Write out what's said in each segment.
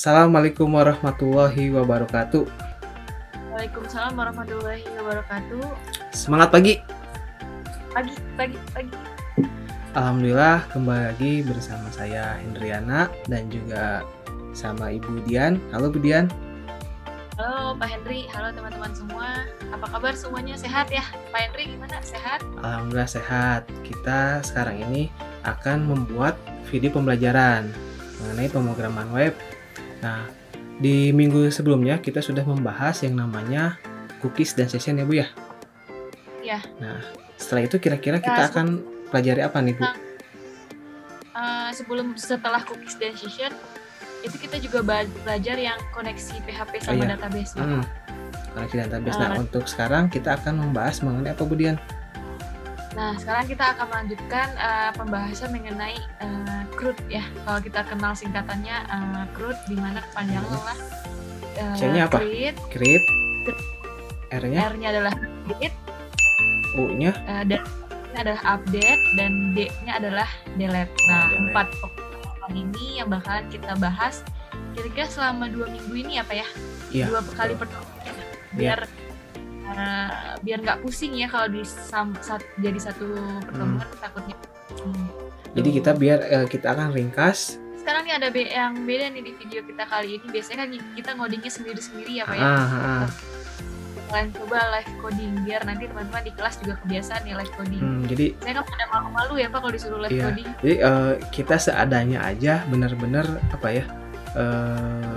Assalamualaikum warahmatullahi wabarakatuh. Waalaikumsalam warahmatullahi wabarakatuh. Semangat pagi. Pagi. Alhamdulillah kembali lagi bersama saya Hendriana dan juga sama Ibu Dian. Halo Bu Dian. Halo Pak Henry, halo teman-teman semua. Apa kabar semuanya? Sehat ya? Pak Henry gimana? Sehat? Alhamdulillah sehat. Kita sekarang ini akan membuat video pembelajaran mengenai pemrograman web. Nah, di minggu sebelumnya kita sudah membahas yang namanya cookies dan session ya Bu ya? Ya. Nah, setelah itu kira-kira kita akan pelajari apa nih Bu? Setelah cookies dan session, itu kita juga belajar yang koneksi PHP sama database. Koneksi database. Nah, untuk sekarang kita akan membahas mengenai apa Bu Dian? Nah, sekarang kita akan melanjutkan pembahasan mengenai CRUD ya. Kalau kita kenal singkatannya CRUD, di mana kepanjangan adalah C-nya apa? Create. R-nya adalah create. U-nya adalah update, dan D-nya adalah delete. Nah, 4 pokok ini yang bakalan kita bahas kira-kira selama 2 minggu ini apa ya? Iya. 2 kali pertemuan biar nggak pusing ya kalau jadi satu pertemuan takutnya. Jadi kita akan ringkas. Sekarang nih ada yang beda nih di video kita kali ini. Biasanya kan kita ngodingnya sendiri-sendiri ya Pak ya. Kalian coba live coding biar nanti teman-teman di kelas juga kebiasaan nih live coding. Jadi saya kan pada malu-malu ya Pak kalau disuruh live coding. Jadi kita seadanya aja, benar-benar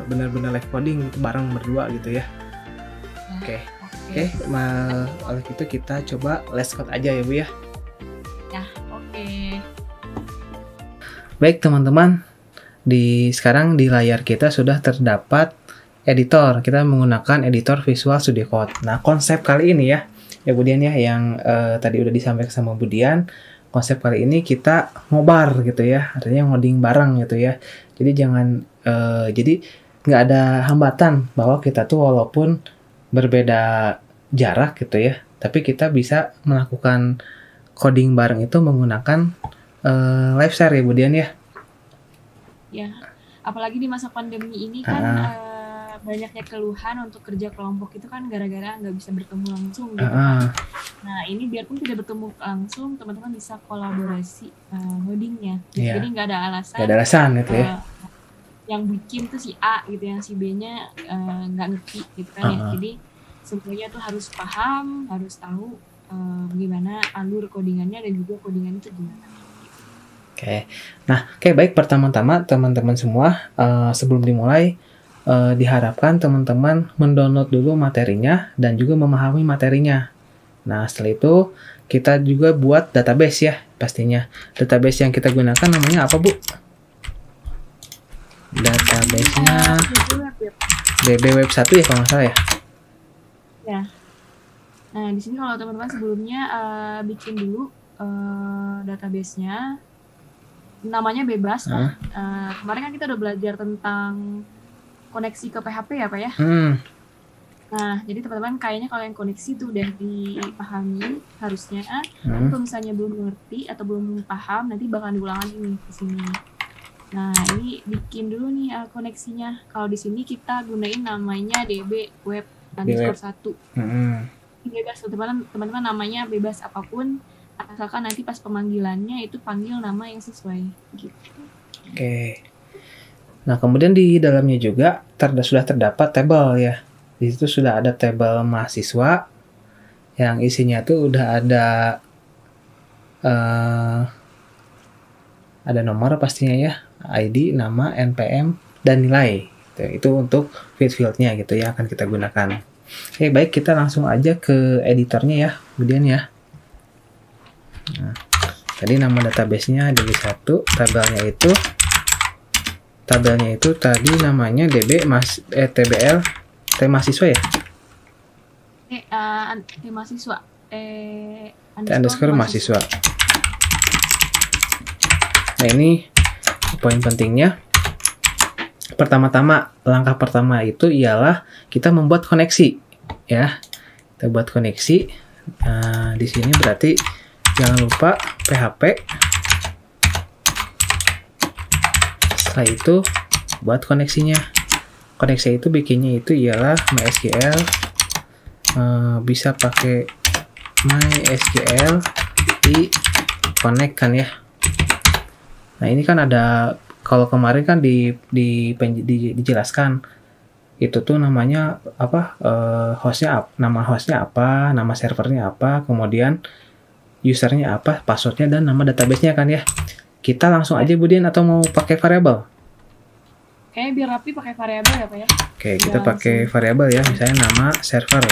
benar-benar live coding bareng berdua gitu ya. Oke, oleh itu kita coba let's code aja ya Bu ya. Ya, oke. Baik teman-teman, sekarang di layar kita sudah terdapat editor. Kita menggunakan editor Visual Studio Code. Nah, konsep kali ini ya Bu Dian ya, yang tadi udah disampaikan sama Bu Dian. Konsep kali ini kita ngobar gitu ya, artinya ngoding bareng gitu ya. Jadi jadi nggak ada hambatan bahwa kita tuh walaupun berbeda jarak gitu ya, tapi kita bisa melakukan coding bareng itu menggunakan live share ya Bu Dian ya. Ya, apalagi di masa pandemi ini kan banyaknya keluhan untuk kerja kelompok itu kan gara-gara nggak bisa bertemu langsung gitu. Nah, ini biarpun tidak bertemu langsung, teman-teman bisa kolaborasi codingnya. Jadi nggak ada alasan. Nggak ada alasan gitu ya. Yang bikin tuh si A gitu, yang si B-nya nggak ngerti gitu kan ya. Jadi semuanya tuh harus paham, harus tahu gimana alur codingannya dan juga codingannya itu gimana. Baik, pertama-tama teman-teman semua sebelum dimulai diharapkan teman-teman mendownload dulu materinya dan juga memahami materinya. Nah, setelah itu kita juga buat database ya pastinya. Database yang kita gunakan namanya apa Bu? Database-nya DB Web 1 ya kalau nggak salah ya? Ya. Nah, di sini kalau teman-teman sebelumnya bikin dulu database-nya, namanya bebas. Kemarin kan kita udah belajar tentang koneksi ke PHP ya Pak ya. Nah, jadi teman-teman kayaknya kalau yang koneksi itu udah dipahami harusnya. Kalau misalnya belum ngerti atau belum paham, nanti bakalan diulang lagi nih di sini. Nah, ini bikin dulu nih koneksinya. Kalau di sini kita gunain namanya DB Web _1. Bebas teman-teman, namanya bebas apapun, asalkan nanti pas pemanggilannya itu panggil nama yang sesuai gitu. Nah, kemudian di dalamnya juga sudah terdapat tabel ya. Di situ sudah ada tabel mahasiswa yang isinya tuh udah ada nomor pastinya ya, ID, nama, NPM, dan nilai. Itu untuk field-fieldnya gitu ya, akan kita gunakan. Baik, kita langsung aja ke editornya ya, kemudian ya. Nah, tadi nama database-nya DB1, tabelnya itu tadi namanya TBL T mahasiswa ya? T mahasiswa. Underscore mahasiswa. Nah, ini poin pentingnya. Pertama-tama, langkah pertama itu ialah kita membuat koneksi ya. Kita buat koneksi. Nah, di sini berarti jangan lupa PHP. Setelah itu buat koneksinya. koneksi itu bikinnya itu ialah MySQL, bisa pakai MySQL di connect kan ya. Nah ini kan ada, kalau kemarin kan dijelaskan itu tuh namanya apa, nama hostnya apa, nama servernya apa, kemudian usernya apa, passwordnya, dan nama databasenya kan ya. Kita langsung aja Budian atau mau pakai variabel? Kayaknya biar rapi pakai variabel ya Pak ya. Oke, kita pakai variabel ya, misalnya nama server.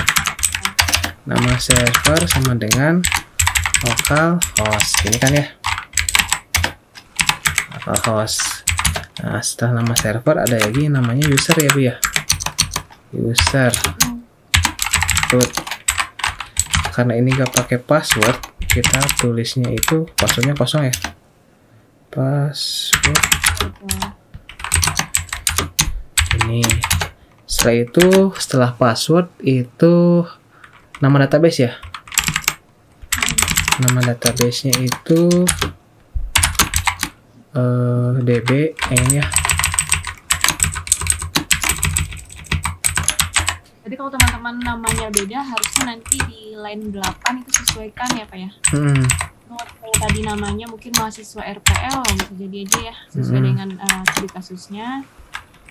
Nama server sama dengan localhost, ini kan ya, localhost. Nah setelah nama server ada lagi namanya user ya Bu ya, user root. Karena ini gak pakai password, kita tulisnya itu passwordnya kosong ya, password ini. Setelah itu, setelah password itu nama database ya, nama databasenya itu db ini ya. Jadi kalau teman-teman namanya beda, harusnya nanti di line 8 itu sesuaikan ya Pak ya. Kalau tadi namanya mungkin mahasiswa RPL, bisa jadi aja ya, sesuai dengan studi kasusnya.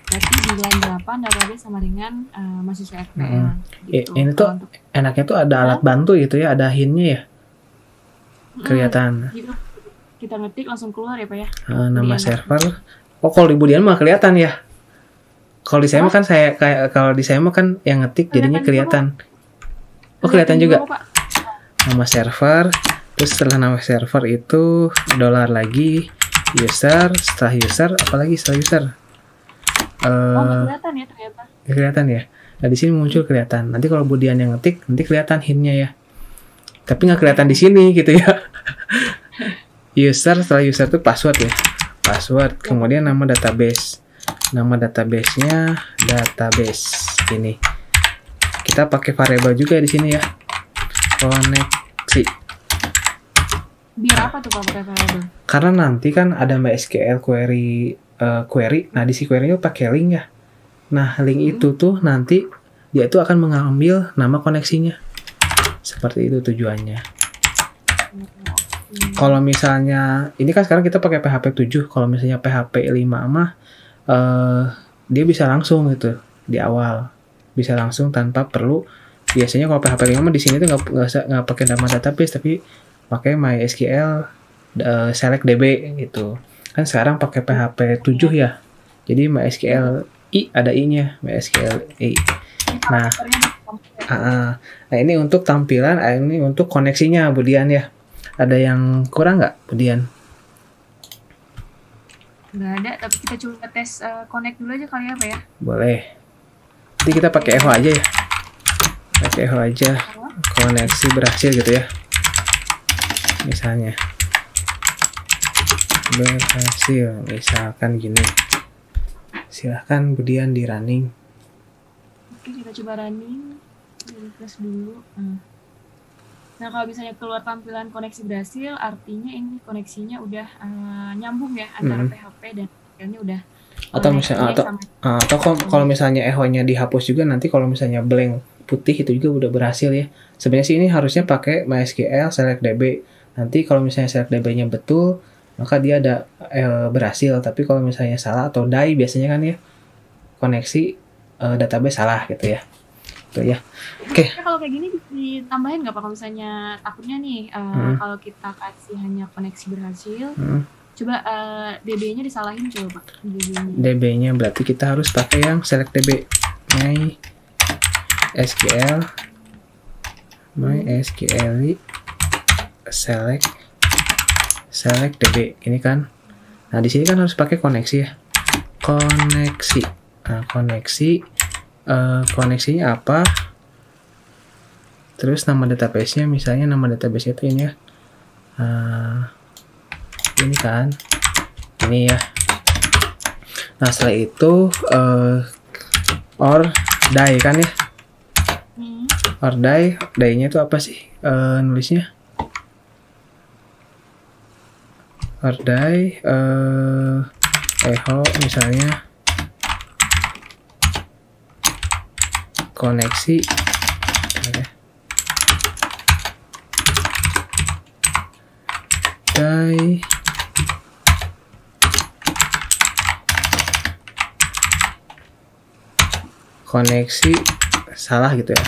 Berarti di line 8 database sama dengan mahasiswa RPL. Gitu. Ini tuh enaknya tuh ada alat bantu gitu ya, ada hintnya ya, kelihatan. Gitu. Kita ngetik langsung keluar ya Pak ya. Nama server. Oh kalau di Budian mah kelihatan ya. Kalau di saya mah kan kalau di saya mah kan yang ngetik jadinya kelihatan. Oh kelihatan juga. Nama server. Terus setelah nama server itu $, user. Setelah user apalagi setelah user. Kelihatan ya ternyata. Kelihatan ya. Nah di sini muncul kelihatan. Nanti kalau Budian yang ngetik nanti kelihatan hintnya ya. Tapi nggak kelihatan di sini gitu ya. User, setelah user itu password ya, password, kemudian nama database, nama databasenya database ini. Kita pakai variabel juga di sini ya, koneksi. Biar apa tuh Pak pakai variabel? Karena nanti kan ada MySQL query, nah di si query itu pakai link ya. Nah link itu tuh nanti dia tuh akan mengambil nama koneksinya, seperti itu tujuannya. Kalau misalnya ini kan sekarang kita pakai PHP 7, kalau misalnya PHP 5 mah dia bisa langsung gitu di awal, bisa langsung tanpa perlu. Biasanya kalau PHP 5 mah di sini tuh nggak pakai nama database tapi pakai MySQL select DB gitu. Kan sekarang pakai PHP 7 ya. Jadi MySQL I ada I-nya, MySQL I. Nah, ini untuk tampilan, ini untuk koneksinya Budian ya. Ada yang kurang nggak, Budian? Nggak ada, tapi kita coba tes connect dulu aja kali ya, Pak ya? Boleh. Nanti kita pakai echo aja ya. Pakai echo aja. Koneksi berhasil gitu ya. Misalnya. Berhasil. Misalkan gini. Silahkan Budian di running. Oke, kita coba running. Refresh dulu. Nah, kalau misalnya keluar tampilan koneksi berhasil, artinya ini koneksinya udah nyambung ya antara PHP dan filenya udah. Atau misalnya atau kalau misalnya echo-nya dihapus juga, nanti kalau misalnya blank putih itu juga udah berhasil ya. Sebenarnya sih ini harusnya pakai MySQL select DB. Nanti kalau misalnya select DB-nya betul, maka dia ada berhasil. Tapi kalau misalnya salah atau die biasanya kan ya koneksi database salah gitu ya. Tuh ya. Oke. Kalau kayak gini ditambahin nggak Pak? Kalau misalnya takutnya nih kalau kita kasih hanya koneksi berhasil, coba DB-nya disalahin coba Pak. DB-nya berarti kita harus pakai yang select DB. MySQL select DB ini kan. Nah di sini kan harus pakai koneksi ya. Koneksi. Nah koneksinya apa? Terus nama database-nya, misalnya nama database itu ini ya. Ini kan. Ini ya. Nah, setelah itu or die kan ya. Or die-nya itu apa sih? Nulisnya. Or die echo misalnya koneksi. Oke. Koneksi salah gitu ya.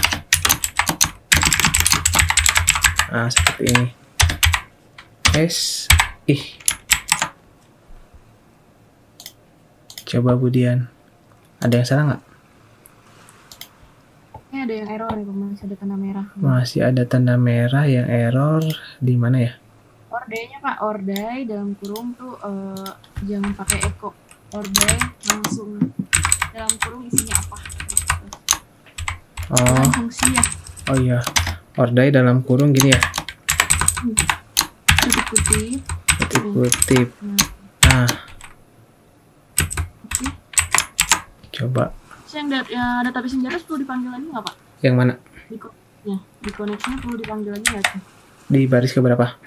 Nah, seperti ini. Coba Budian, ada yang salah nggak? Ini ada yang error ya, masih ada tanda merah. Masih ada tanda merah yang error di mana ya? Ordainya Pak, ordai dalam kurung tuh jangan pakai echo. Ordai langsung dalam kurung isinya apa? Oh. Fungsi ya. Oh iya. Ordai dalam kurung gini ya. Kutip-kutip. Kutip-kutip. Nah. Coba. Yang database yang di atas perlu dipanggil lagi nggak Pak? Yang mana? Di koneksinya perlu dipanggil lagi nggak sih? Di baris keberapa?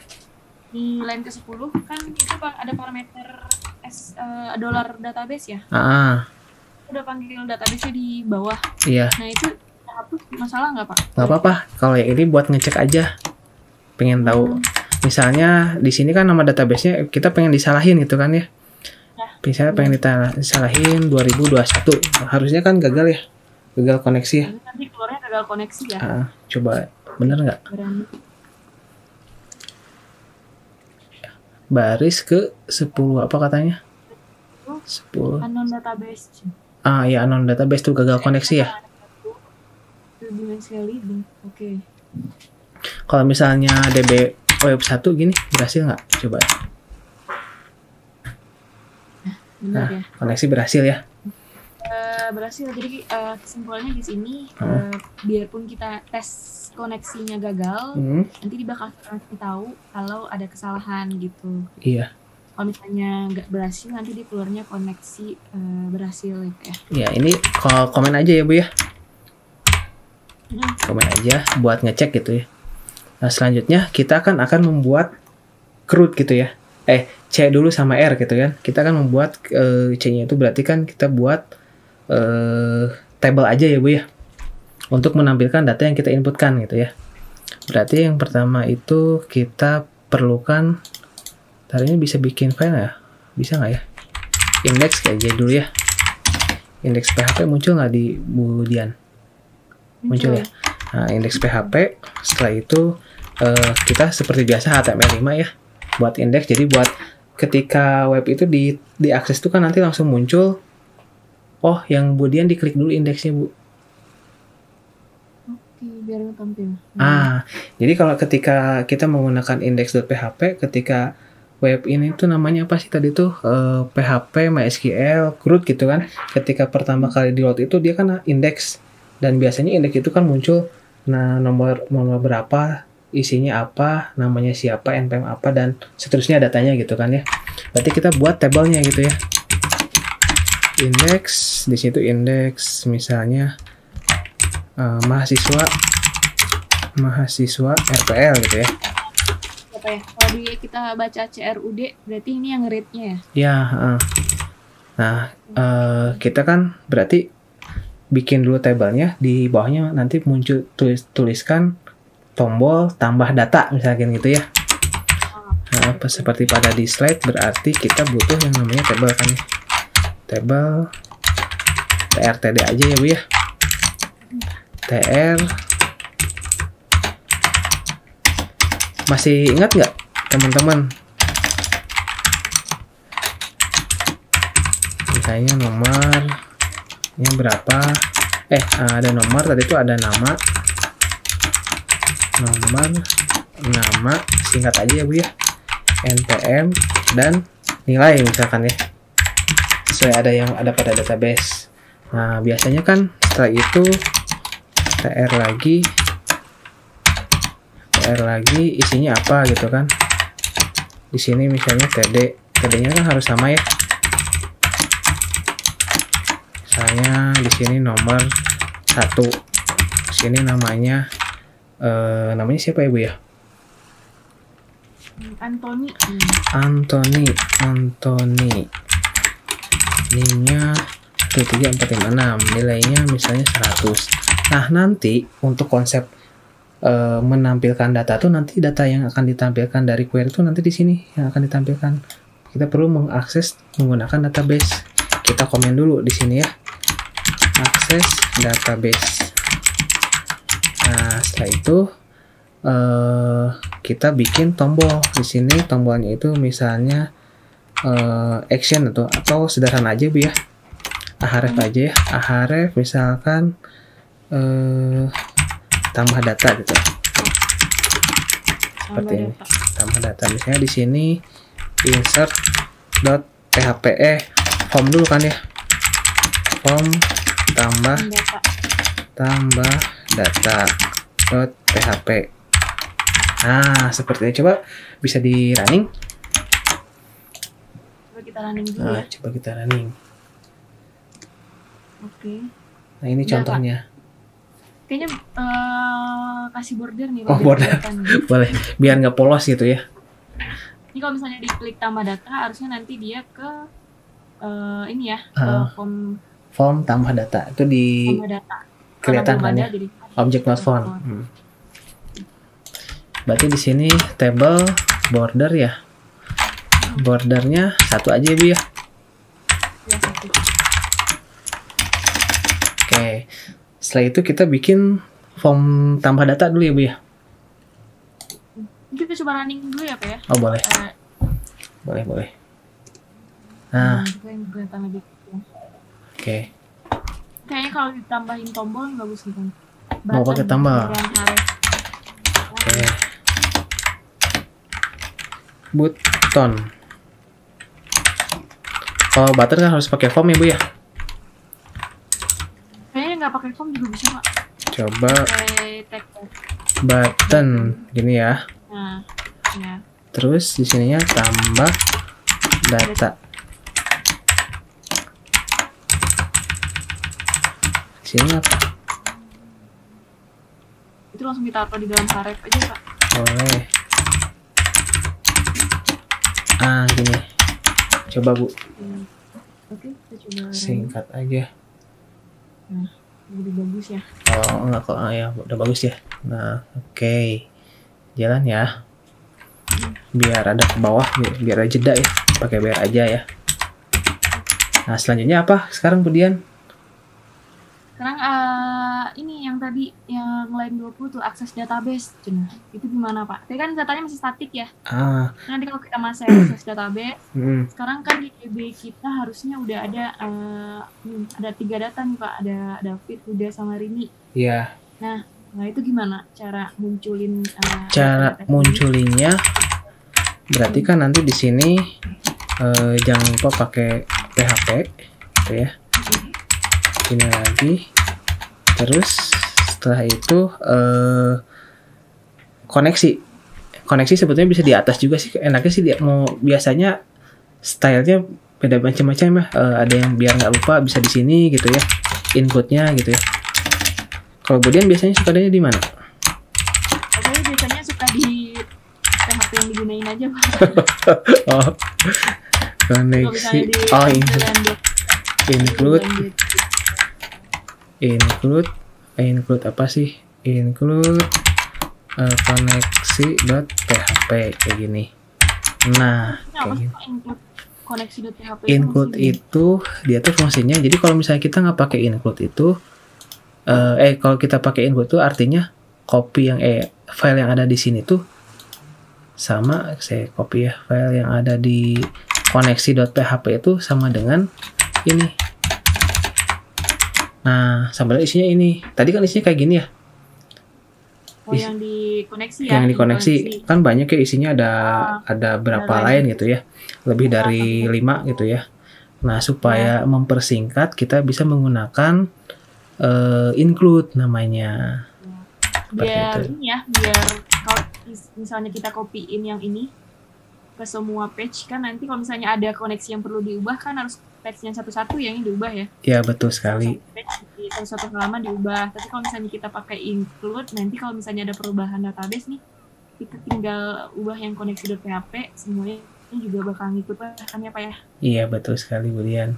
Di line ke-10 kan itu ada parameter dollar database ya. Udah panggil database-nya di bawah. Iya. Nah itu hapus masalah nggak Pak? Nggak apa-apa. Kalau yang ini buat ngecek aja. Pengen tahu. Misalnya di sini kan nama database-nya kita pengen disalahin gitu kan ya. Misalnya pengen disalahin 2021. Harusnya kan gagal ya. Gagal koneksi ya. Nanti keluarnya gagal koneksi ya. Coba bener nggak? Baris ke 10 apa katanya? 10. Unknown database. Ya unknown database tuh gagal koneksi ya. Oke. Kalau misalnya DB web 1 gini berhasil nggak? Coba. Benar ya. Koneksi berhasil ya. Berhasil. Jadi kesimpulannya di sini biarpun kita tes koneksinya gagal, nanti dia bakal kasih tahu kalau ada kesalahan gitu. Iya. Kalau misalnya nggak berhasil, nanti dia keluarnya koneksi berhasil gitu ya. Ya ini kalau komen aja ya Bu ya. Komen aja buat ngecek gitu ya. Nah selanjutnya kita akan membuat CRUD gitu ya. C dulu sama R gitu kan. Kita akan membuat C-nya itu berarti kan kita buat table aja ya Bu ya. Untuk menampilkan data yang kita inputkan gitu ya. Berarti yang pertama itu kita perlukan, tadi ini bisa bikin file ya? Bisa nggak ya? Index kayak aja dulu ya. Indeks PHP muncul nggak di Budian? Muncul ya. Nah, indeks PHP. Setelah itu kita seperti biasa HTML5 ya. Buat indeks. Jadi buat ketika web itu diakses itu kan nanti langsung muncul. Oh, yang Budian diklik dulu indeksnya Bu. Biar tampil. Jadi kalau ketika kita menggunakan index.php, ketika web ini tuh namanya apa sih tadi tuh PHP MySQL CRUD gitu kan. Ketika pertama kali di load itu dia kan indeks, dan biasanya indeks itu kan muncul nomor berapa, isinya apa, namanya siapa, npm apa, dan seterusnya datanya gitu kan ya. Berarti kita buat tabelnya gitu ya. Indeks, di situ indeks misalnya mahasiswa RPL gitu ya. Apa ya? Kalau kita baca CRUD berarti ini yang read-nya ya? Ya. Nah, kita kan berarti bikin dulu tabelnya, di bawahnya nanti muncul tuliskan tombol tambah data misalkan gitu ya. Nah, seperti pada di slide berarti kita butuh yang namanya tabel kan ya. Tabel trtd aja ya Bu ya. tr. Masih ingat nggak teman-teman? Misalnya nomornya berapa? Ada nomor, tadi itu ada nama, singkat aja ya Bu ya, npm, dan nilai misalkan ya, sesuai ada pada database. Nah biasanya kan setelah itu tr lagi isinya apa gitu kan. Di sini misalnya td-nya kan harus sama ya. Misalnya di sini nomor 1. Di sini namanya siapa ya Bu ya? Antoni. Nilainya 13456, nilainya misalnya 100. Nah, nanti untuk konsep menampilkan data tuh, nanti data yang akan ditampilkan dari query itu nanti di sini yang akan ditampilkan. Kita perlu mengakses menggunakan database. Kita komen dulu di sini ya. Akses database. Nah, setelah itu kita bikin tombol di sini. Tombolnya itu misalnya action atau sederhana aja Bu ya. Ahref aja ya. Ahref misalkan tambah data gitu. Seperti ini. Tambah data. Misalnya di sini insert.php form dulu kan ya. Form tambah data.php. Nah, seperti ini. Coba bisa di running. Coba kita running dulu ya. Coba kita running. Oke. Nah, ini contohnya. Kayaknya kasih border nih. Border. Boleh. Biar nggak polos gitu ya. Ini kalau misalnya diklik tambah data, harusnya nanti dia ke ini ya, form tambah data. Itu di kelihatan kan ya. Object not found. Berarti di sini table border ya. Bordernya satu aja Bu ya. Ya, satu. Oke. Setelah itu kita bikin form tambah data dulu ya Bu ya. Kita coba running dulu ya Pak ya. Oh boleh. Boleh. Nah. Oke. Kayaknya kalau ditambahin tombol bagus gitu. Mau pakai tambah. Oke. Button. Kalau button kan harus pakai form ya Bu ya. Nggak pakai form juga bisa Pak. Coba button gini ya. Nah, ya. Terus di sininya tambah data. Sini apa? Itu langsung ditaruh di dalam Ahref aja Pak. Boleh. Gini. Coba Bu. Oke, kita coba. Singkat aja. Nah, lebih bagus ya. Oh enggak kok, ya udah bagus ya. Nah, oke. Jalan ya. Biar ada ke bawah, biar ada jeda ya. Pakai biar aja ya. Nah, selanjutnya apa sekarang kemudian? Sekarang ini yang tadi yang line 20 tuh akses database. Itu gimana Pak? Tadi kan datanya masih statik ya. Nanti kalau kita masih akses database, sekarang kan di DB kita harusnya udah ada 3 data nih Pak. Ada Fit, Huda, sama Rini. Iya. Nah itu gimana cara munculin? Cara munculinnya berarti kan nanti di sini jangan lupa pakai PHP, gitu ya. Ini lagi, terus setelah itu koneksi sebetulnya bisa di atas juga sih, enaknya sih dia mau biasanya stylenya beda macam-macam ya. Ada yang biar nggak lupa bisa di sini gitu ya, include-nya gitu ya. Kalau kemudian biasanya sukanya di mana? Saya biasanya suka di PHP yang digunain aja Pak. Oh, koneksi. Oh, include apa sih? Include koneksi.php kayak gini. Nah, kayak gini. Include itu dia tuh fungsinya. Jadi kalau misalnya kita nggak pakai include itu, kalau kita pakai include itu artinya copy yang file yang ada di sini tuh sama, saya copy ya, file yang ada di koneksi.php itu sama dengan ini. Nah, sama isinya ini. Tadi kan isinya kayak gini ya. Yang dikoneksi ya. Yang dikoneksi. Kan banyak ya isinya, ada berapa lain gitu ya. Lebih dari 5 gitu ya. Nah, supaya mempersingkat kita bisa menggunakan include namanya. Biar ini ya, biar kalau misalnya kita copyin yang ini ke semua page kan nanti kalau misalnya ada koneksi yang perlu diubah kan harus page-nya satu-satu yang diubah ya. Iya, betul sekali. Satu halaman diubah. Tapi kalau misalnya kita pakai include, nanti kalau misalnya ada perubahan database nih, kita tinggal ubah yang koneksi.php, semuanya juga bakal ngikut kan ya Pak ya? Iya, betul sekali Bu Dian.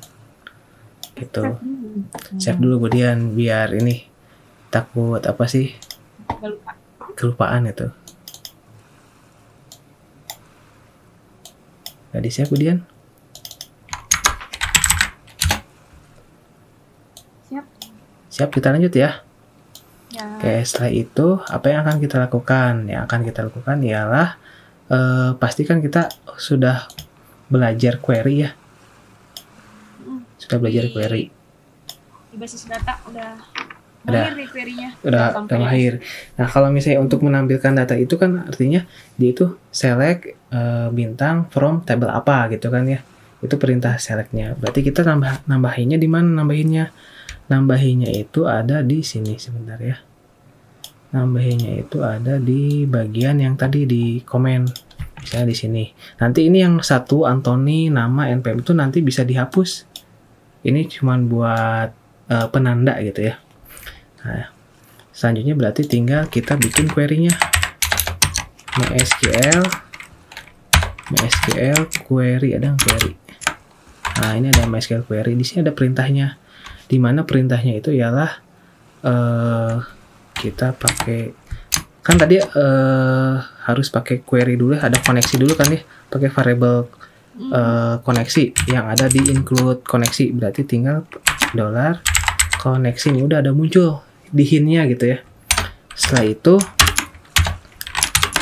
Gitu. Save dulu Bu Dian biar ini Takut apa sih? Gak lupa. Kelupaan itu. Gak di-save Budian? Siap, kita lanjut ya. Oke, setelah itu apa yang akan kita lakukan? Yang akan kita lakukan ialah pastikan kita sudah belajar query ya. Sudah belajar query. Di basis data udah ada mahir nih query-nya. Udah mahir. Nah, kalau misalnya untuk menampilkan data itu kan artinya dia itu select bintang from table apa gitu kan ya. Itu perintah selectnya. Berarti kita nambahinnya di mana nambahinnya? Nambahinnya itu ada di sini sebentar ya. Nambahinnya itu ada di bagian yang tadi di komen. Misalnya di sini. Nanti ini yang satu Anthony nama npm itu nanti bisa dihapus. Ini cuma buat penanda gitu ya. Nah, selanjutnya berarti tinggal kita bikin query-nya. MySQL query, ada query. Nah, ini ada MySQL query. Di sini ada perintahnya. Di mana perintahnya itu ialah kita pakai, kan tadi harus pakai query dulu, ada koneksi dulu kan ya, pakai variable koneksi yang ada di include koneksi. Berarti tinggal $ koneksi ini udah ada muncul di hint-nya gitu ya. Setelah itu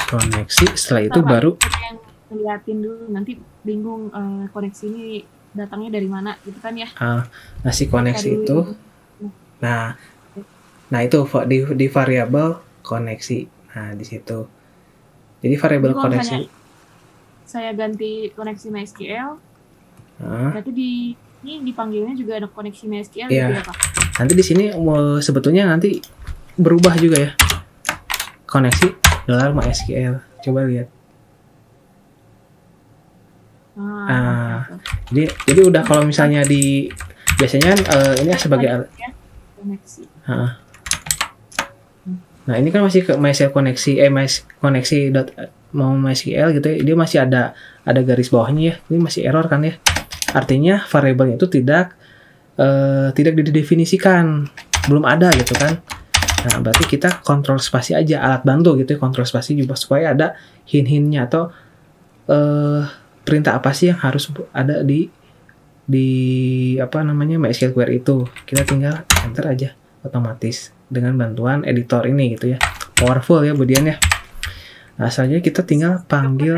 koneksi, setelah itu baru yang ngeliatin dulu, nanti bingung koneksi ini datangnya dari mana gitu kan ya. Ngasih koneksi itu. Nah itu di variabel koneksi. Nah di situ. Jadi variabel koneksi. Saya ganti koneksi MySQL. Berarti ini dipanggilnya juga ada koneksi MySQL gitu ya Pak? Nanti di sini sebetulnya nanti berubah juga ya. Koneksi $MySQL. Coba lihat. Jadi udah kalau misalnya biasanya ini sebagai koneksi. Nah ini kan masih ke MySQL koneksi mau MySQL gitu ya, dia masih ada garis bawahnya ya, ini masih error kan ya, artinya variabelnya itu tidak didefinisikan, belum ada gitu kan. Nah berarti kita kontrol spasi aja, alat bantu gitu ya, kontrol spasi juga supaya ada hint-hintnya atau perintah apa sih yang harus ada di MySQL query itu. Kita tinggal enter aja otomatis dengan bantuan editor ini gitu ya, powerful ya Budian ya. Nah selanjutnya kita tinggal panggil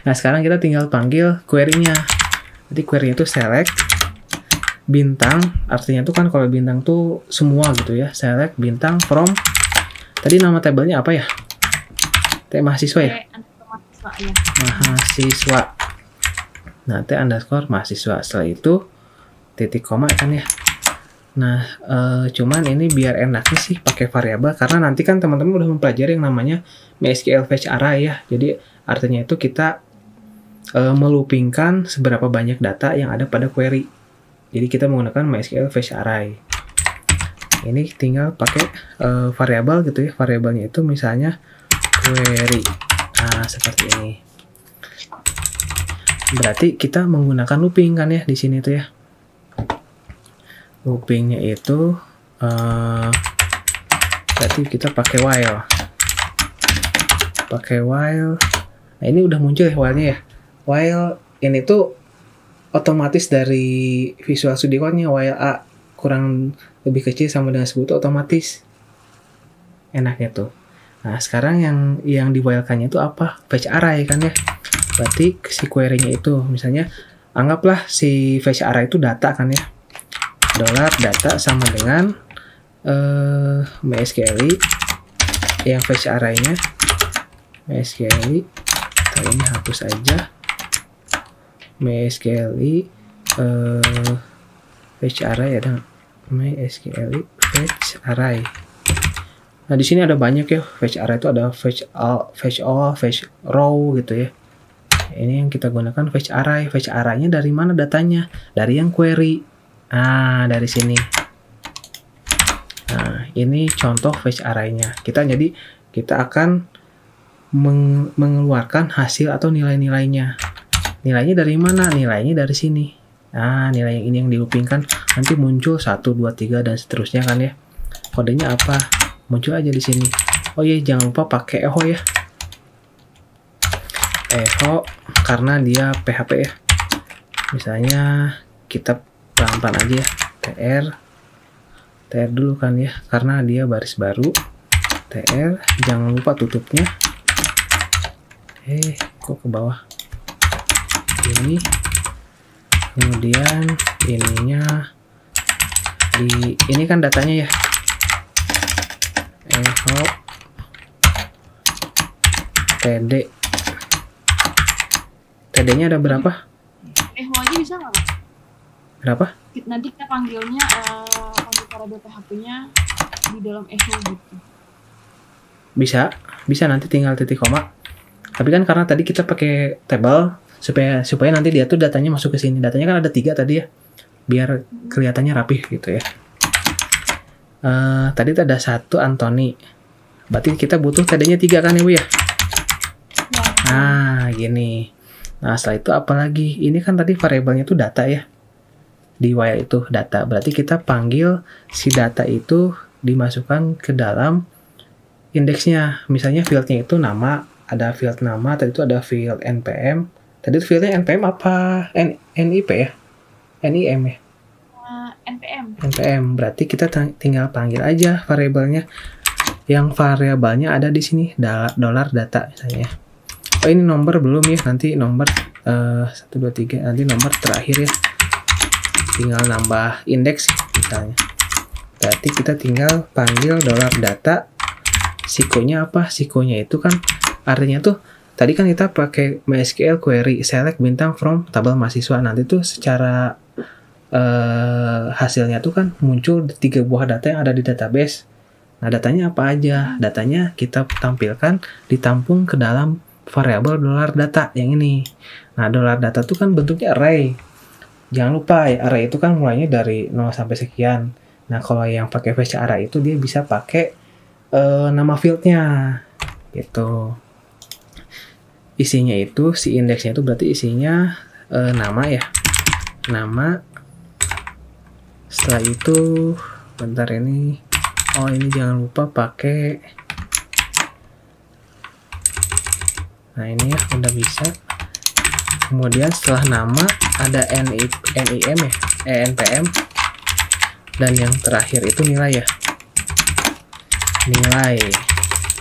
nah sekarang kita tinggal panggil query-nya. Jadi query-nya itu select bintang, artinya tuh kan kalau bintang tuh semua gitu ya, select bintang from, tadi nama tabelnya apa ya, mahasiswa ya, mahasiswa. Nah mahasiswa, setelah itu titik koma kan ya. Nah cuman ini biar enaknya sih pakai variabel, karena nanti kan teman-teman udah mempelajari yang namanya MySQL fetch array ya. Jadi artinya itu kita meloopingkan seberapa banyak data yang ada pada query. Jadi kita menggunakan MySQL fetch array. Ini tinggal pakai variabel gitu ya. Variabelnya itu misalnya query. Nah seperti ini. Berarti kita menggunakan looping kan ya di sini tuh ya. Loopingnya itu berarti kita pakai while. Nah ini udah muncul ya while-nya ya. While ini tuh otomatis dari Visual Studio Code-nya, while A kurang lebih kecil sama dengan 10 itu otomatis. Enaknya tuh. Nah sekarang yang di while-kannya itu apa? Fetch array kan ya. Berarti si query-nya itu misalnya anggaplah si fetch array itu data kan ya. $data sama dengan MySQL yang fetch array-nya MySQL, ini hapus aja MySQL fetch array, ada MySQL fetch array. Nah di sini ada banyak ya, fetch array itu ada fetch all, fetch row gitu ya. Ini yang kita gunakan fetch array. Fetch array-nya dari mana datanya? Dari yang query. Nah, dari sini. Nah, ini contoh fetch array-nya. Kita akan mengeluarkan hasil atau nilai-nilainya. Nilainya dari mana? Nilainya dari sini. Nah, nilai yang ini yang diloopingkan nanti muncul 1, 2, 3 dan seterusnya kan ya. kodenya apa, muncul aja di sini. Oh iya, jangan lupa pakai echo ya, echo karena dia PHP ya. Misalnya kita pelan-pelan aja ya, tr dulu kan ya, karena dia baris baru. tr, jangan lupa tutupnya. Kok ke bawah ini, kemudian ininya ini kan datanya ya, echo td nya ada berapa? Echo aja bisa nggak Pak? Berapa? Nanti kita panggilnya panggil variabel PHP-nya di dalam echo gitu. Bisa nanti tinggal titik koma. Tapi kan karena tadi kita pakai table supaya nanti dia tuh datanya masuk ke sini. Datanya kan ada 3 tadi ya, biar kelihatannya rapih gitu ya. Tadi ada 1 Anthony, berarti kita butuh tadinya 3 kan ya Bu ya? Nah gini. Nah setelah itu apalagi, ini kan tadi variabelnya tuh data ya, di while itu data, berarti kita panggil si data itu dimasukkan ke dalam indeksnya. Misalnya fieldnya itu nama, ada field nama, tadi itu ada field npm. Tadi itu fieldnya npm apa? nip ya? nim ya? npm. Berarti kita tinggal panggil aja variabelnya. Yang variabelnya ada di sini, dollar data misalnya. Oh ini nomor belum ya, nanti nomor 1, 2, 3, nanti nomor terakhir ya. Tinggal nambah indeks misalnya. Berarti kita tinggal panggil dollar data. Sikonya apa? Sikonya itu kan artinya tuh tadi kan kita pakai MySQL query select bintang from tabel mahasiswa. Nanti tuh secara hasilnya tuh kan muncul 3 buah data yang ada di database. Nah datanya apa aja? Datanya kita tampilkan ditampung ke dalam variabel dollar data yang ini. Nah dollar data tuh kan bentuknya array. Jangan lupa ya, array itu kan mulainya dari 0 sampai sekian. Nah kalau yang pakai VC array itu dia bisa pakai nama fieldnya gitu. Isinya itu si indeksnya itu berarti isinya nama ya, nama. Setelah itu bentar ini, oh ini jangan lupa pakai, nah ini ya udah bisa. Kemudian setelah nama ada nim ya, npm, dan yang terakhir itu nilai ya, nilai.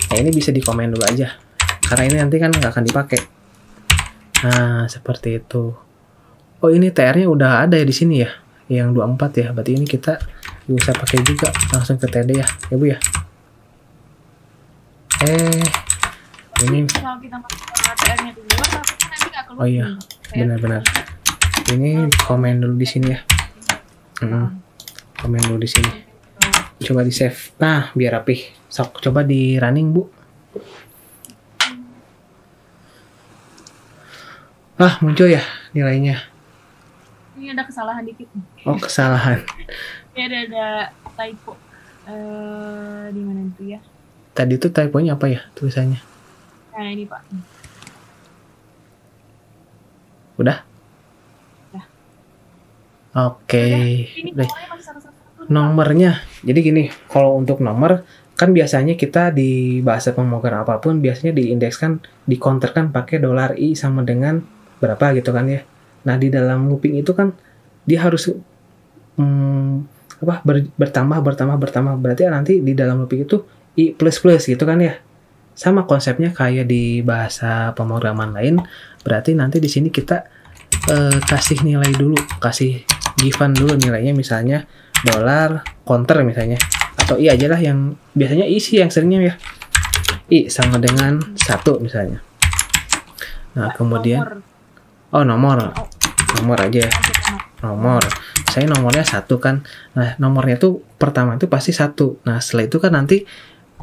Nah ini bisa dikomen dulu aja karena ini nanti kan nggak akan dipakai. Nah seperti itu. Oh ini tr-nya udah ada ya di sini ya, yang 24 ya. Berarti ini kita bisa pakai juga langsung ke td ya Bu ya. Ini kalau kita masuk ke tr-nya di luar nanti nggak keluar. oh iya benar-benar. Ini komen dulu di sini ya. Komen dulu di sini. Coba di save. Nah biar rapih. Sok coba di running Bu. Muncul ya nilainya. Ini ada kesalahan dikit. Oh kesalahan. Ya ada typo. Di mana itu ya? Tadi itu typonya apa ya tulisannya? Nah ini Pak. Udah? Udah. Oke. Ini nomornya masih satu-satu. Nomornya. Jadi gini, kalau untuk nomor kan biasanya kita di bahasa pemrograman apapun biasanya diindekskan, dikonterkan pakai $i sama dengan berapa gitu kan ya. Nah di dalam looping itu kan dia harus bertambah. Berarti nanti di dalam looping itu i plus gitu kan ya. Sama konsepnya kayak di bahasa pemrograman lain. Berarti nanti di sini kita kasih nilai dulu, kasih given dulu nilainya, misalnya dollar counter misalnya, atau i aja lah, yang biasanya i sih yang seringnya ya, i sama dengan 1 misalnya. Nah kemudian nomor aja ya, nomor saya nomornya 1 kan. Nah nomornya tuh pertama itu pasti 1. Nah setelah itu kan nanti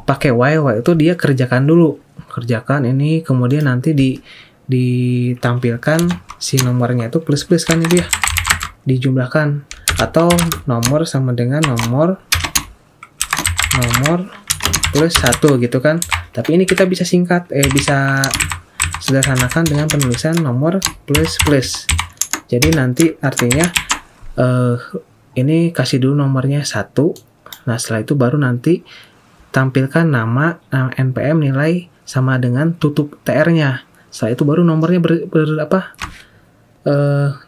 pakai while itu dia kerjakan ini, kemudian nanti ditampilkan si nomornya itu plus kan itu ya, dijumlahkan, atau nomor sama dengan nomor plus 1 gitu kan. Tapi ini kita bisa singkat, bisa sederhanakan dengan penulisan nomor plus. Jadi nanti artinya ini kasih dulu nomornya 1, Nah, setelah itu baru nanti tampilkan nama npm nilai sama dengan tutup tr-nya. Setelah itu baru nomornya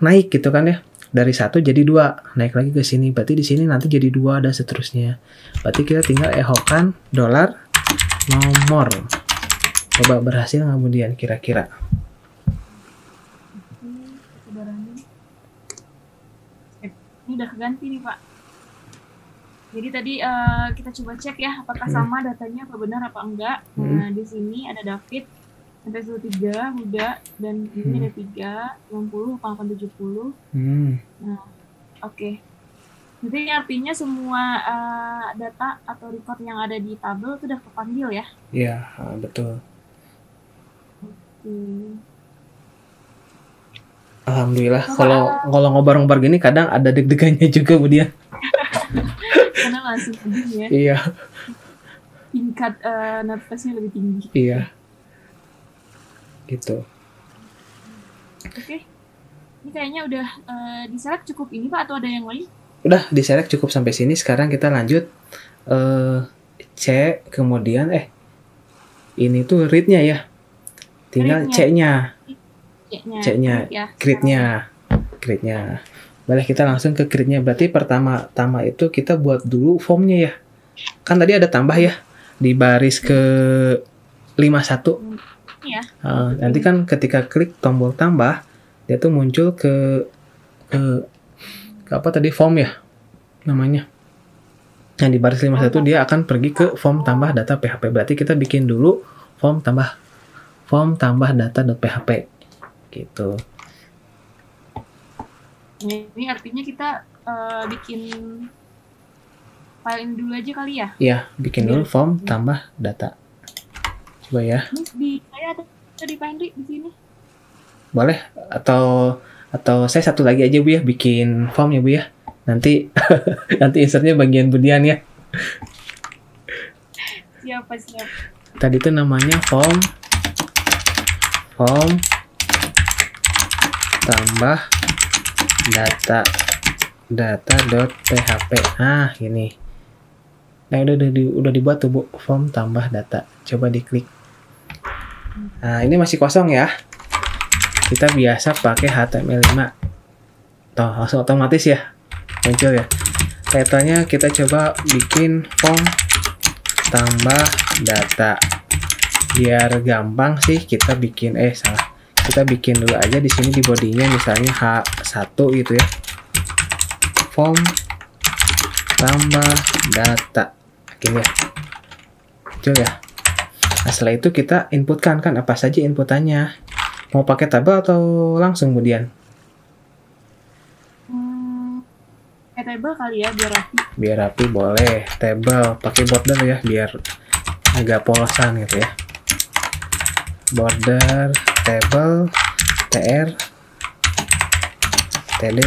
naik gitu kan ya. Dari 1 jadi 2, naik lagi ke sini. Berarti di sini nanti jadi 2 dan seterusnya. Berarti kita tinggal echokan $nomor. Coba berhasil nggak kemudian kira-kira? Ini udah keganti nih Pak. Jadi tadi kita coba cek ya apakah sama datanya, apa benar apa enggak. Nah di sini ada David sampai 3 Huda, dan ini ada 3 60 70. Nah oke. Jadi artinya semua data atau record yang ada di tabel itu udah kepanggil ya? Iya, betul. Alhamdulillah. Kalau ngobar-ngobar gini kadang ada deg-degannya juga, Bu Dian. Karena langsung ya. Iya. Tingkat nervousnya lebih tinggi. Iya. Gitu. Oke. Ini kayaknya udah diselect cukup ini Pak, atau ada yang lain? Udah diselect cukup sampai sini. Sekarang kita lanjut C, kemudian ini tuh read-nya ya. Tinggal C-nya. C-nya, create-nya. Boleh kita langsung ke create-nya. Berarti pertama itu kita buat dulu form-nya ya. Kan tadi ada tambah ya di baris ke 51. Iya. Nanti kan ketika klik tombol tambah, dia tuh muncul ke apa tadi, form ya namanya. Nah, di baris 51 dia akan pergi ke form tambah data PHP. Berarti kita bikin dulu form tambah data.php gitu. Ini artinya kita bikin file ini dulu aja kali ya? Iya, bikin dulu form tambah data. Coba ya. Ini di saya atau di Pak Henry di sini? Boleh, atau saya satu lagi aja Bu ya, bikin form ya Bu ya. Nanti insertnya bagian Budian ya. Siap. Tadi itu namanya form tambah data.php. Nah, gini. Nah, udah dibuat tuh Bu, form tambah data. Coba diklik. Nah, ini masih kosong ya. Kita biasa pakai HTML5. Tuh, langsung otomatis ya. Muncul ya. Title-nya kita coba bikin form tambah data. Biar gampang sih kita bikin kita bikin dulu aja di sini di bodinya misalnya H1 gitu ya. Form tambah data. Gini ya. Muncul ya. Nah, setelah itu kita inputkan kan apa saja inputannya. Mau pakai tabel atau langsung kemudian? Table kali ya, biar rapi. Biar rapi boleh. Table pakai border ya biar agak polosan gitu ya. Border, table, tr, td.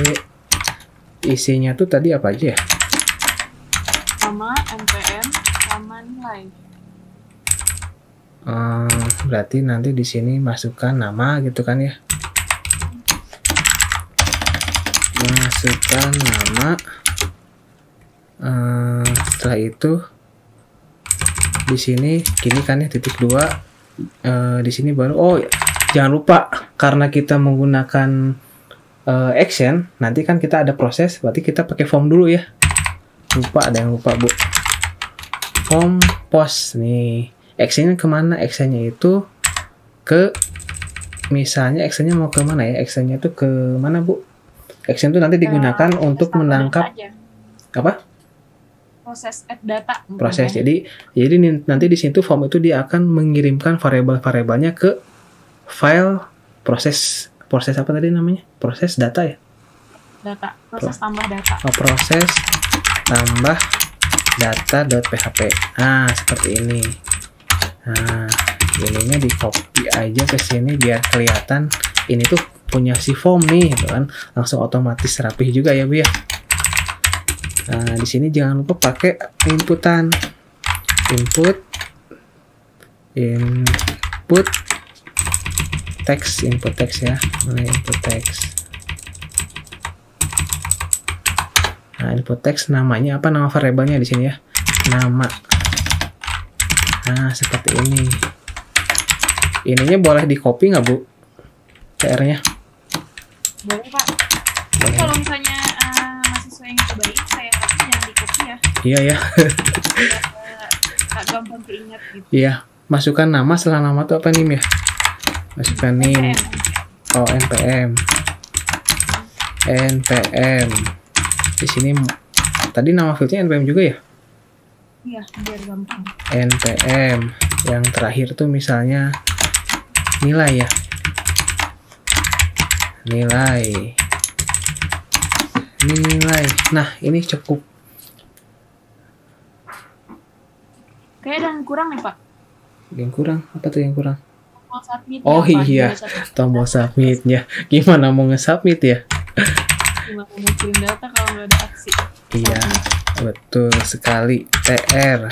Isinya tuh tadi apa aja ya? Sama npm sama nilai. Berarti nanti di sini masukkan nama gitu kan ya? Masukkan nama. Setelah itu di sini gini kan ya, titik 2. Di sini baru jangan lupa karena kita menggunakan action, nanti kan kita ada proses, berarti kita pakai form dulu ya. Ada yang lupa Bu. Form post nih. Actionnya kemana? Actionnya itu ke, misalnya actionnya mau ke mana ya? Actionnya itu ke mana Bu? Action itu nanti digunakan untuk menangkap apa? Proses add data. Proses. Jadi nanti di situ form itu dia akan mengirimkan variabel-variabelnya ke file proses apa tadi namanya? Proses data ya? Data. Proses tambah data. Proses tambah data.php. Nah, seperti ini. Nah, ininya di copy aja ke sini biar kelihatan ini tuh punya si form nih, gitu kan. Langsung otomatis rapih juga ya Bu ya. Nah, di sini jangan lupa pakai input teks ya. Mana input teks? Nah, input text namanya apa, nama variabelnya di sini ya. Nama. Nah, seperti ini. Ininya boleh di copy nggak, Bu? PR-nya? Boleh, Pak. Tapi kalau misalnya mahasiswa yang cobain, saya harap jangan di copy ya. Iya ya. Nggak gampang keinget gitu. Iya, masukkan nama, setelah nama tuh apa nih ya? Masukkan name. Oh, npm. npm. Di sini tadi nama fieldnya npm juga ya? Iya, biar gampang. npm. Yang terakhir tuh misalnya nilai ya. Nilai. Nah, ini cukup. Kayak ada yang kurang nih, Pak. Yang kurang? Apa tuh yang kurang? Tombol submit. Oh iya, tombol submitnya. Gimana mau nge-submit ya? Gimana mau kirim data kalau nggak ada aksi? Iya, betul sekali. TR.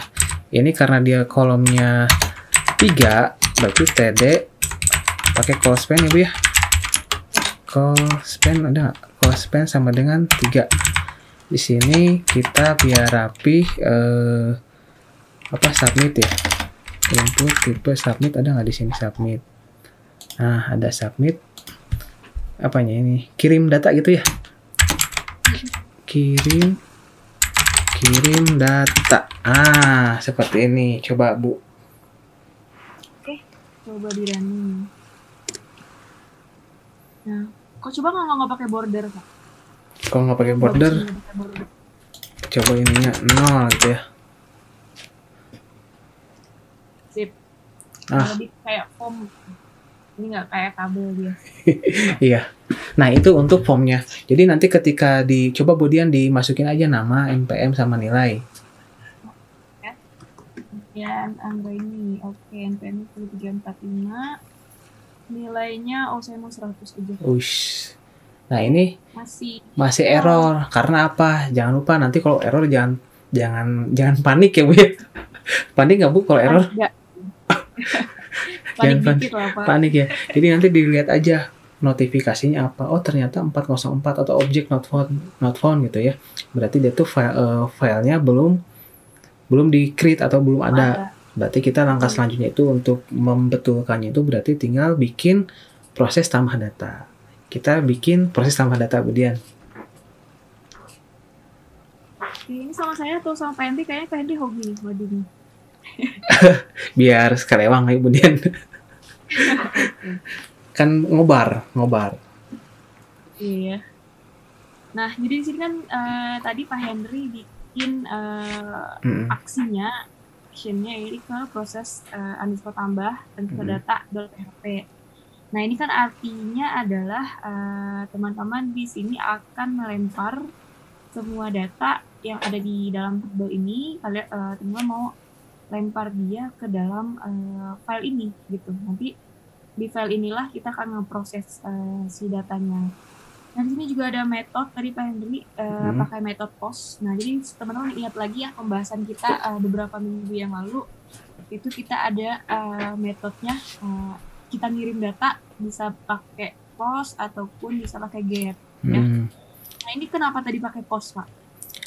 Ini karena dia kolomnya 3, berarti TD pakai call span ya, Bu ya? Call span ada nggak? Call span sama dengan 3. Di sini kita biar rapi submit ya. Input tipe submit ada nggak di sini submit? Nah, ada submit. Apanya ini? Kirim data gitu ya? Kirim data. Seperti ini. Coba, Bu. Oke, coba di running. Nah, kok coba nggak pakai border, Pak? Kalau nggak pakai border, coba ininya 0 gitu ya. Sip. Lebih kayak form. Ini nggak kayak tabel dia. Iya. Nah, itu untuk formnya. Jadi nanti ketika dicoba kemudian dimasukin aja nama, npm sama nilai. Ya, Angga ini. Oke, npm itu 345. Nilainya saya mau 100 aja. Ush. Nah, ini masih error. Karena apa? Jangan lupa nanti kalau error jangan panik ya, Bu ya. Panik nggak, Bu, kalau error? Panik ya. Jadi nanti dilihat aja notifikasinya apa. Oh, ternyata 404 atau objek not found gitu ya. Berarti dia tuh filenya belum di-create atau belum ada. Berarti kita langkah selanjutnya itu untuk membetulkannya itu berarti tinggal bikin proses tambah data. Kita bikin proses tambah data kemudian. Ini sama saya atau sama Pak Hendy? Kayaknya Pak Hendy hobi nih ngoding. Biar sekelewang kemudian. Kan ngobar. Iya. Nah, jadi di sini kan tadi Pak Henry bikin actionnya ini ke proses underscore tambah underscore data.php. Nah, ini kan artinya adalah teman-teman di sini akan melempar semua data yang ada di dalam tabel ini. Kalian teman-teman mau lempar dia ke dalam file ini gitu. Nanti di file inilah kita akan ngeproses si datanya. Nah, di sini juga ada metode tadi Pak Henry pakai metode post. Nah, jadi teman-teman ingat lagi ya pembahasan kita beberapa minggu yang lalu itu kita ada metodenya kita ngirim data bisa pakai post ataupun bisa pakai get. Ya. Nah, ini kenapa tadi pakai post, Pak?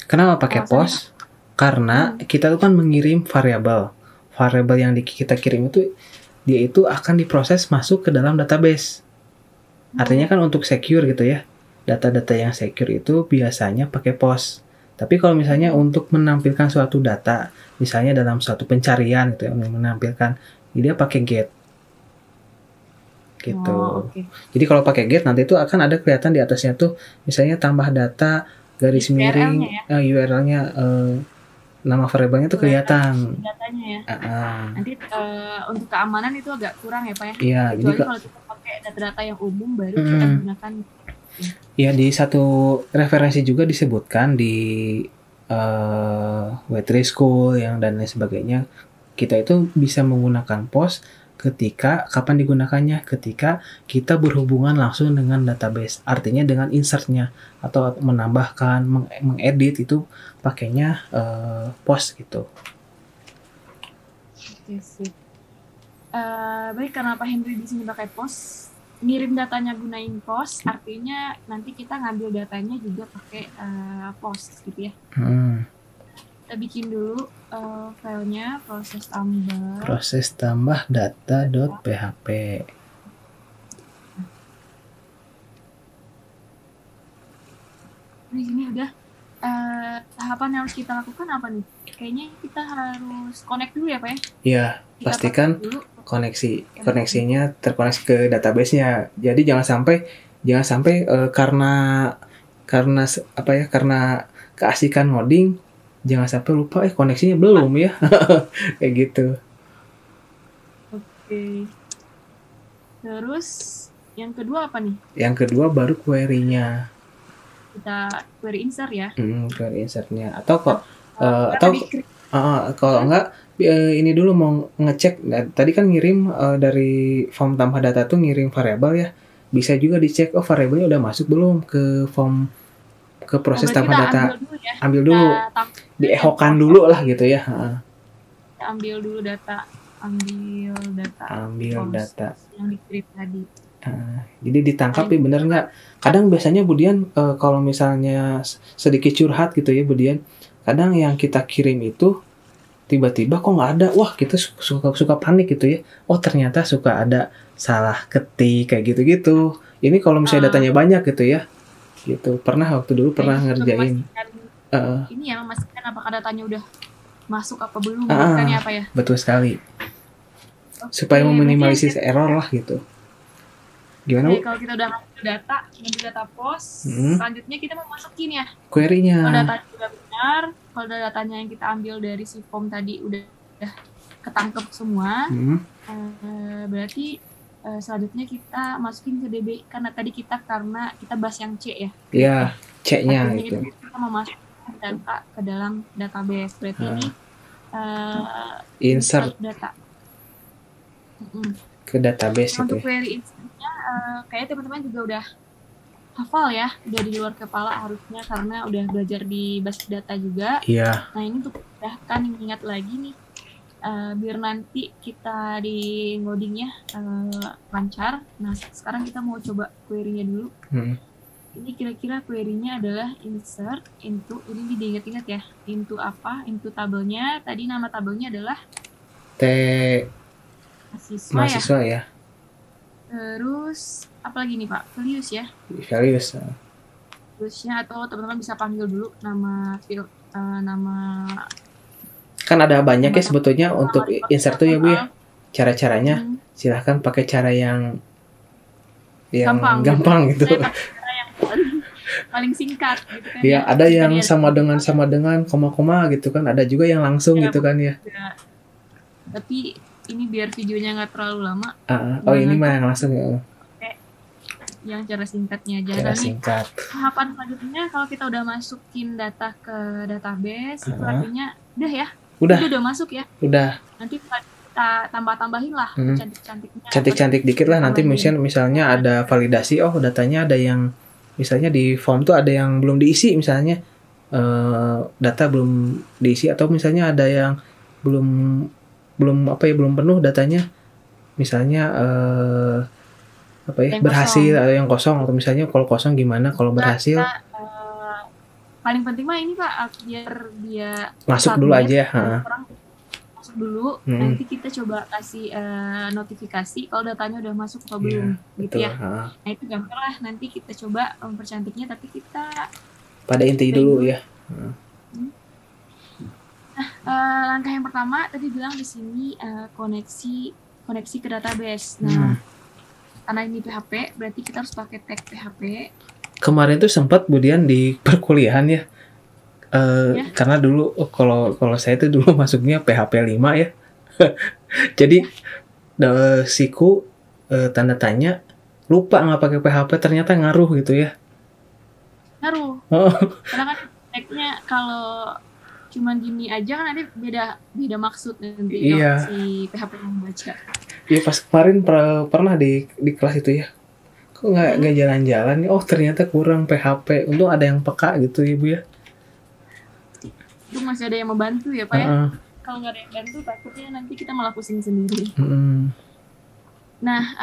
Kenapa pakai post? Karena kita tuh kan mengirim variabel. Variabel yang kita kirim itu dia itu akan diproses masuk ke dalam database. Artinya kan untuk secure gitu ya. Data-data yang secure itu biasanya pakai post. Tapi kalau misalnya untuk menampilkan suatu data, misalnya dalam suatu pencarian gitu ya, menampilkan, dia pakai get. Gitu. Jadi kalau pakai get nanti itu akan ada kelihatan di atasnya tuh misalnya tambah data garis miring URL-nya nama variabelnya tuh kelihatan datanya ya. Nanti untuk keamanan itu agak kurang ya, Pak ya. Iya, jadi kalau kita pakai data-data yang umum baru kita gunakan. Iya, di satu referensi juga disebutkan di Web3 School yang dan lain sebagainya. Kita itu bisa menggunakan post kapan digunakannya? Ketika kita berhubungan langsung dengan database. Artinya dengan insertnya atau menambahkan, mengedit itu pakainya post gitu. Oke, sip. Baik, karena Pak Henry di sini pakai post, ngirim datanya gunain POS, artinya nanti kita ngambil datanya juga pakai POS gitu ya. Kita bikin dulu filenya proses tambah data.php. Di sini udah tahapan yang harus kita lakukan apa nih? Kayaknya kita harus connect dulu ya Pak ya? Iya, pastikan koneksinya terkoneksi ke database-nya. Jadi jangan sampai karena keasikan ngoding, jangan sampai lupa koneksinya belum ya. Kayak gitu. Oke. Terus yang kedua apa nih? Yang kedua baru query-nya. Kita query insert ya. Query insert-nya. Atau kalau enggak ini dulu mau ngecek. Tadi kan ngirim dari form tambah data tuh ngirim variabel ya. Bisa juga dicek variabelnya udah masuk belum ke form, ke proses tambah data. Ambil dulu. Diechokan dulu lah gitu ya. Kita ambil dulu data. Ambil data yang di-create tadi. Jadi ditangkap ya bener nggak? Kadang biasanya Budian kalau misalnya sedikit curhat gitu ya Budian, kadang yang kita kirim itu tiba-tiba kok nggak ada, wah kita suka panik gitu ya. Oh ternyata suka ada salah ketik kayak gitu-gitu. Ini kalau misalnya datanya banyak gitu ya, gitu. Waktu dulu pernah ngerjain. Ini ya memastikan apakah datanya udah masuk apa belum, apa ya? Betul sekali. Supaya meminimalisir error lah gitu. Gimana Bu? Kalau kita udah ngambil data POS, selanjutnya kita mau masukin ya query-nya. Kalau datanya udah benar, kalau datanya yang kita ambil dari si form tadi udah ketangkep semua, berarti selanjutnya kita masukin ke DB karena tadi kita bahas yang C ya. Iya, C-nya itu. Kita mau masukkan data ke dalam database. Berarti ini insert data ke database itu. Untuk query insertnya kayaknya teman-teman juga udah hafal ya dari luar kepala harusnya karena udah belajar di basis data juga. Iya. Nah ini untuk bahkan ingat lagi nih biar nanti kita di ngodingnya lancar. Nah sekarang kita mau coba query-nya dulu. Ini kira-kira query-nya adalah insert into, ini diingat-ingat ya, into apa? Into tabelnya. Tadi nama tabelnya adalah mahasiswa ya. Terus apa lagi nih Pak? Values ya. Values-nya atau teman-teman bisa panggil dulu nama field nama. Kan ada banyak ya sebetulnya untuk insert tuh ya Bu ya. Cara-caranya silahkan pakai cara yang gampang gitu. Cara yang paling singkat gitu kan. Ya, ada yang sama dengan koma-koma gitu kan. Ada juga yang langsung gitu kan ya. Tapi ini biar videonya nggak terlalu lama. Ini mah yang langsung ya. Yang cara singkatnya aja. Cara singkat. Tahapan selanjutnya kalau kita udah masukin data ke database, itu artinya udah ya. Itu udah masuk ya. Udah. Nanti kita tambah-tambahin lah cantik-cantiknya. Cantik-cantik dikit lah nanti misalnya ada validasi. Oh datanya ada yang misalnya di form tuh ada yang belum diisi misalnya data belum diisi atau misalnya ada yang belum penuh datanya misalnya berhasil atau yang kosong atau misalnya kalau kosong gimana kalau berhasil paling penting mah ini Pak biar dia masuk dulu aja masuk dulu nanti kita coba kasih notifikasi kalau datanya udah masuk atau belum gitu ya. Nah itu gampang lah nanti kita coba mempercantiknya tapi kita pada inti dulu ya. Nah, langkah yang pertama tadi bilang di sini koneksi ke database. Nah, karena ini PHP, berarti kita harus pakai tag PHP. Kemarin tuh sempat Budian di perkuliahan ya. Karena dulu kalau saya tuh dulu masuknya PHP 5 ya. Jadi siku tanda tanya lupa nggak pakai PHP ternyata ngaruh gitu ya. Ngaruh. Karena kan tagnya kalau cuman gini aja kan nanti beda maksud nanti si PHP yang baca. Iya pas kemarin pernah di kelas itu ya. Kok nggak jalan-jalan nih? Oh ternyata kurang PHP. Untung ada yang peka gitu Ibu ya. Itu masih ada yang membantu ya Pak ya. Kalau nggak ada yang bantu takutnya nanti kita malah pusing sendiri. Nah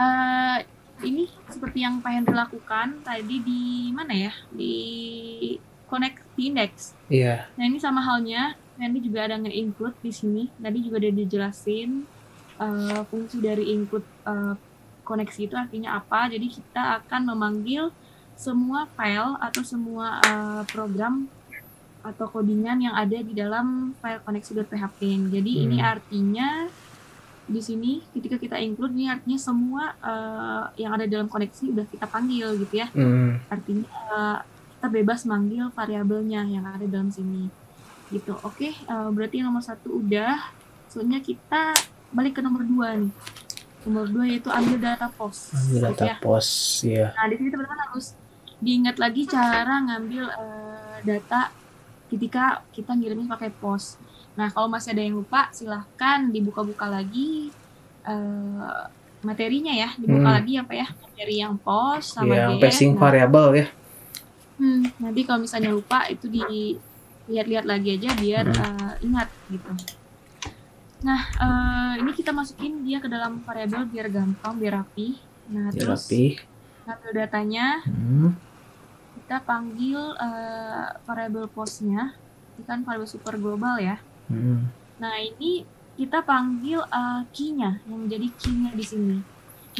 ini seperti yang Pak Hendri lakukan tadi di mana ya? Di connect di index. Iya. Nah, ini sama halnya, Hendri juga ada nge-include di sini. Tadi juga udah dijelasin fungsi dari include koneksi itu artinya apa. Jadi kita akan memanggil semua file atau semua program atau codingan yang ada di dalam file koneksi.php. Jadi ini artinya di sini ketika kita include ini artinya semua yang ada dalam koneksi udah kita panggil gitu ya. Artinya kita bebas manggil variabelnya yang ada dalam sini gitu. Oke, berarti nomor 1 udah. Soalnya kita balik ke nomor 2 nih. Nomor 2 yaitu ambil data post. Ambil data post, ya. Nah, di sini teman-teman harus diingat lagi cara ngambil data ketika kita ngirimin pakai post. Nah, kalau masih ada yang lupa, silahkan dibuka-buka lagi materinya ya. Dibuka lagi apa ya? Materi yang post sama yang passing variable ya. Nanti kalau misalnya lupa, itu dilihat-lihat lagi aja biar ingat gitu. Nah, ini kita masukin dia ke dalam variabel biar gampang, biar rapi. Nah, biar terus ngambil datanya. Kita panggil variabel postnya, ini kan variabel super global ya. Nah, ini kita panggil key-nya, yang menjadi key-nya di sini.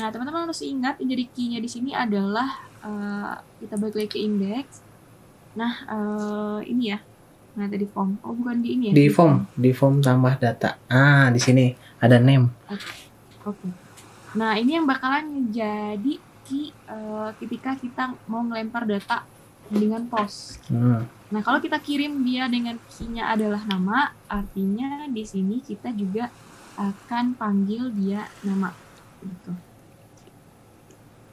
Nah, teman-teman harus ingat yang jadi key-nya di sini adalah kita balik lagi ke index. Nah, ini ya. Nah, tadi form. Oh, bukan di ini ya? Di form tambah data. Di sini ada name. Oke. Nah, ini yang bakalan jadi key ketika kita mau ngelempar data dengan post. Nah, kalau kita kirim dia dengan key-nya adalah nama, artinya di sini kita juga akan panggil dia nama. Gitu.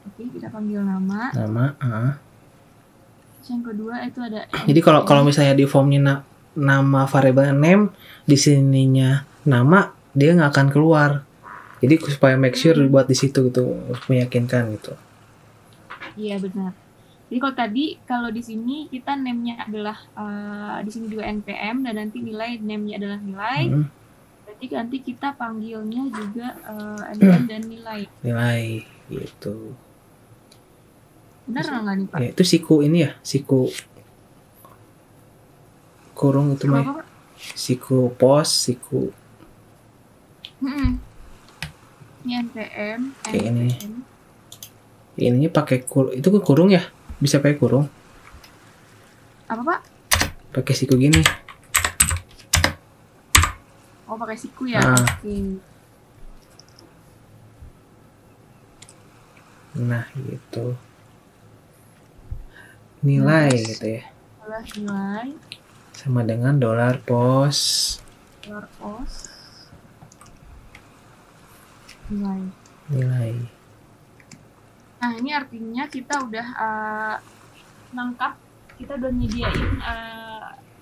Oke, kita panggil nama. Terus yang kedua itu ada. Jadi kalau misalnya di formnya nama variabel name, di sininya nama, dia nggak akan keluar. Jadi supaya make sure buat di situ gitu, meyakinkan gitu. Iya, benar. Jadi kalau di sini kita name-nya adalah di sini juga npm dan nanti nilai name-nya adalah nilai. Berarti nanti kita panggilnya juga npm dan nilai. Nilai gitu. Benar nggak nih Pak? Ya, itu siku ini ya, siku kurung itu mah. Siku post, siku. Ini npm. Kayak ini. Ininya pakai itu kurung ya? Bisa pakai kurung. Apa Pak? Pakai siku gini. Oh, pakai siku ya. Oke. Nah, gitu. Nilai gitu ya. Nilai sama dengan $post. Nilai. Nah, ini artinya kita udah nangkap, kita udah nyediain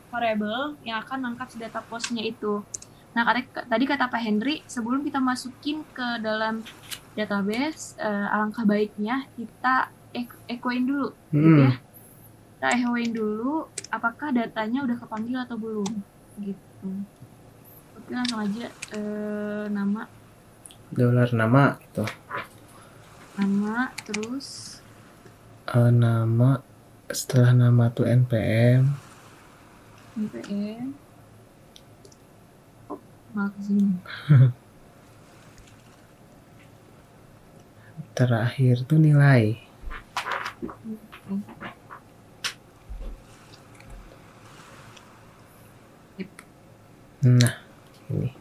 variabel yang akan nangkap si data postnya itu. Nah, tadi kata Pak Hendri, sebelum kita masukin ke dalam database, alangkah baiknya kita echoin dulu, gitu ya. Kita echoin dulu, apakah datanya udah kepanggil atau belum, gitu. Oke, langsung aja nama. $nama gitu. Nama, terus nama, setelah nama tuh npm. Magazine. Terakhir tuh nilai. Nah, ini.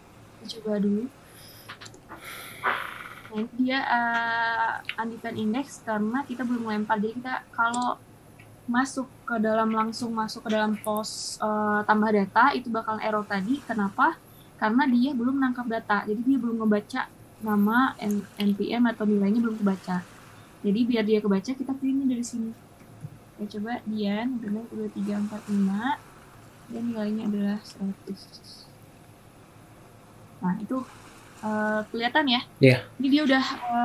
Coba dulu. Nah, ini dia undefine index karena kita belum melempar. Jadi kita kalau langsung masuk ke dalam post tambah data itu bakalan error tadi. Kenapa? Karena dia belum nangkap data. Jadi dia belum ngebaca nama npm atau nilainya belum kebaca. Jadi biar dia kebaca kita pilihnya dari sini. Ya, coba Dian, benar 2, 3, 4, 5 dan nilainya adalah 100. Nah, itu kelihatan ya? Iya. Ini dia udah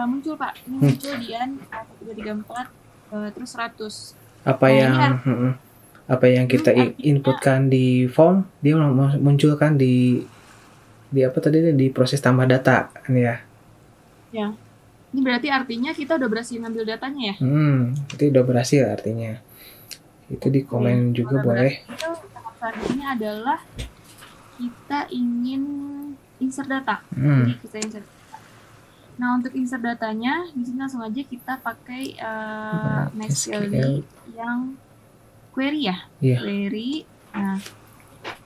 muncul Pak. Ini muncul Dian 1, 2, 3, 4 terus 100. Apa yang kita inputkan di form dia munculkan di apa tadi di proses tambah data kan ya? Ya. Ini berarti artinya kita udah berhasil ngambil datanya ya? Itu udah berhasil artinya. Itu di komen juga boleh. Tahap selanjutnya adalah kita ingin insert data. Jadi kita insert. Nah, untuk insert datanya, di sini langsung aja kita pakai MySQL yang query ya. Query. Nah,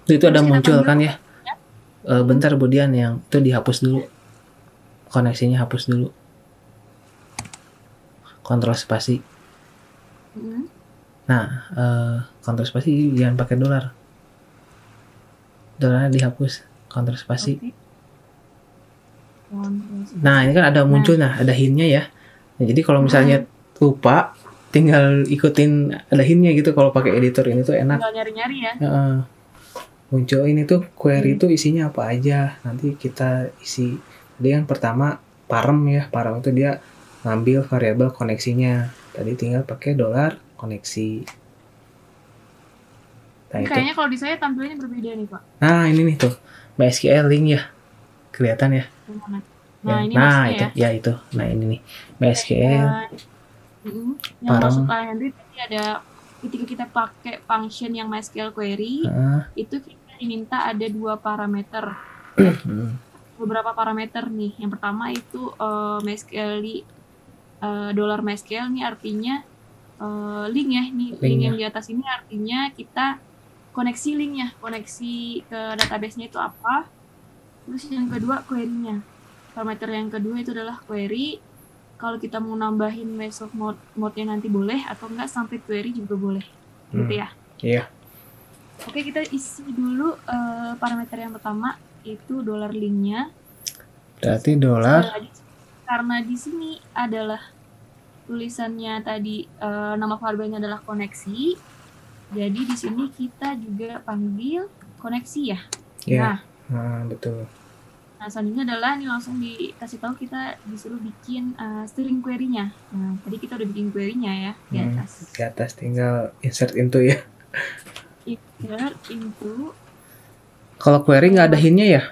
itu ada muncul kan ya? Bentar Budian, yang itu dihapus dulu. Koneksinya hapus dulu. Kontrol spasi. Nah, kontrol spasi jangan pakai dolar. Dolarnya dihapus. Kontrol spasi. Nah, ini kan ada muncul, ada hintnya ya. Nah, jadi kalau misalnya lupa, tinggal ikutin ada hintnya gitu. Kalau pakai editor ini tuh enak. Tinggal nyari-nyari ya. Muncul ini tuh query itu isinya apa aja. Nanti kita isi. Jadi yang pertama parem ya. Parem itu dia ngambil variabel koneksinya. Tadi tinggal pakai dolar koneksi. Nah, kayaknya kalau di saya tampilannya berbeda nih Pak. Nah ini nih tuh MySQL link ya. Kelihatan ya. Nah, ini itu ya itu. Nah ini nih MySQL. Yang masuk Pak Henry tadi ada ketika kita pakai function yang MySQL query, itu kita diminta ada 2 parameter. Beberapa parameter nih. Yang pertama itu MySQL dollar MySQL ini artinya link ya. Nih link yang di atas ini artinya kita koneksi linknya, koneksi ke database-nya itu apa. Terus yang kedua query-nya. Parameter yang kedua itu adalah query. Kalau kita mau nambahin Mesos mode-nya nanti boleh, atau enggak sampai query juga boleh. Gitu ya? Iya. Oke, kita isi dulu parameter yang pertama, itu dollar link-nya. Berarti dolar. Karena di sini adalah tulisannya tadi nama variabelnya adalah koneksi. Jadi di sini kita juga panggil koneksi ya. Iya. Nah, betul. Nah, selanjutnya adalah ini langsung dikasih tahu kita disuruh bikin string query-nya. Nah, tadi kita udah bikin query-nya ya di atas. Di atas tinggal insert into ya. Insert into. Kalau query nggak ada hintnya ya?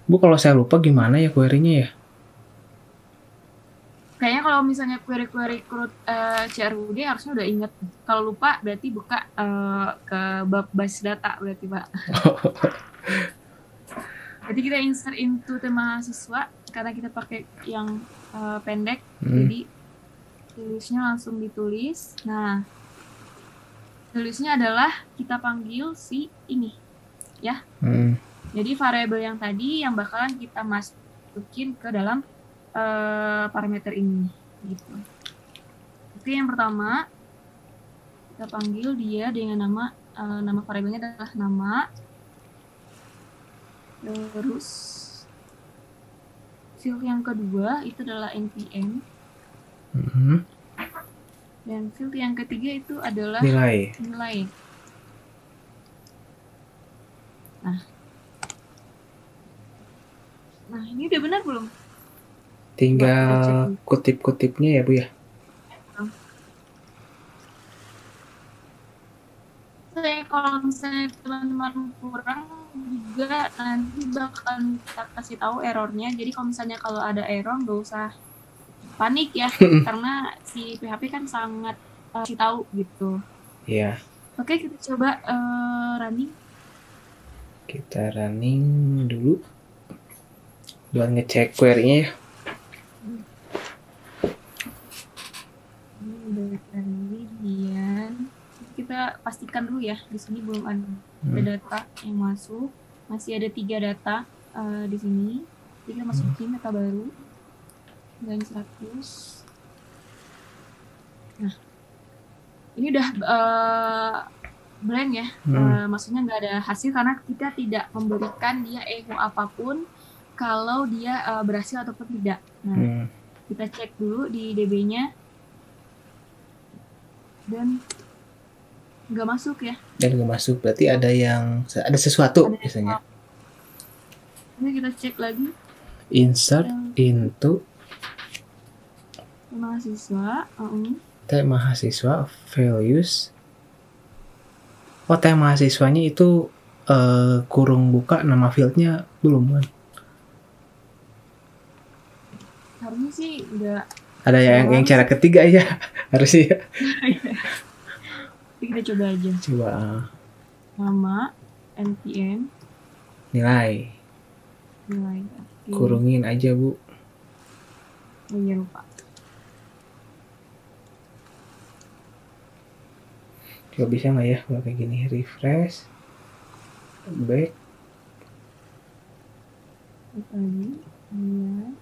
Bu, kalau saya lupa gimana ya query-nya ya? Kayaknya kalau misalnya query CRUD harusnya udah inget. Kalau lupa berarti buka ke base data berarti Pak. Jadi kita insert into tema mahasiswa karena kita pakai yang pendek. Jadi tulisnya langsung ditulis. Nah, tulisnya adalah kita panggil si ini ya. Jadi variabel yang tadi yang bakalan kita masukin ke dalam parameter ini gitu. Oke, yang pertama kita panggil dia dengan nama variabelnya adalah nama. Terus field yang kedua itu adalah npm. Dan field yang ketiga itu adalah nilai. Nah, ini udah benar belum? Tinggal kutip-kutipnya ya Bu ya. Kalau misalnya teman-teman kurang juga nanti bakal kita kasih tahu errornya. Jadi kalau misalnya kalau ada error nggak usah panik ya, karena si PHP kan sangat kasih tahu gitu. Iya. Oke, kita coba running. Kita running dulu buat ngecek query-nya ya. Kita pastikan dulu ya, di sini belum ada data yang masuk, masih ada 3 data di sini. Jadi kita masukin data baru dan 100. Nah, ini udah blank ya, maksudnya nggak ada hasil karena kita tidak memberikan dia echo apapun kalau dia berhasil ataupun tidak. Nah, kita cek dulu di DB-nya dan nggak masuk ya. Dan nggak masuk berarti ada sesuatu biasanya. Ini kita cek lagi. Insert into mahasiswa. Tema mahasiswa values. Oh, tema mahasiswanya itu kurung buka nama fieldnya belum kan? Harusnya sih udah. Ada yang cara ketiga ya harusnya. Kita coba aja. Coba. Nama, NPM, nilai. Okay. Kurungin aja Bu. Oh iya lupa. Coba bisa nggak ya kalau kayak gini, refresh, back. Lagi, iya,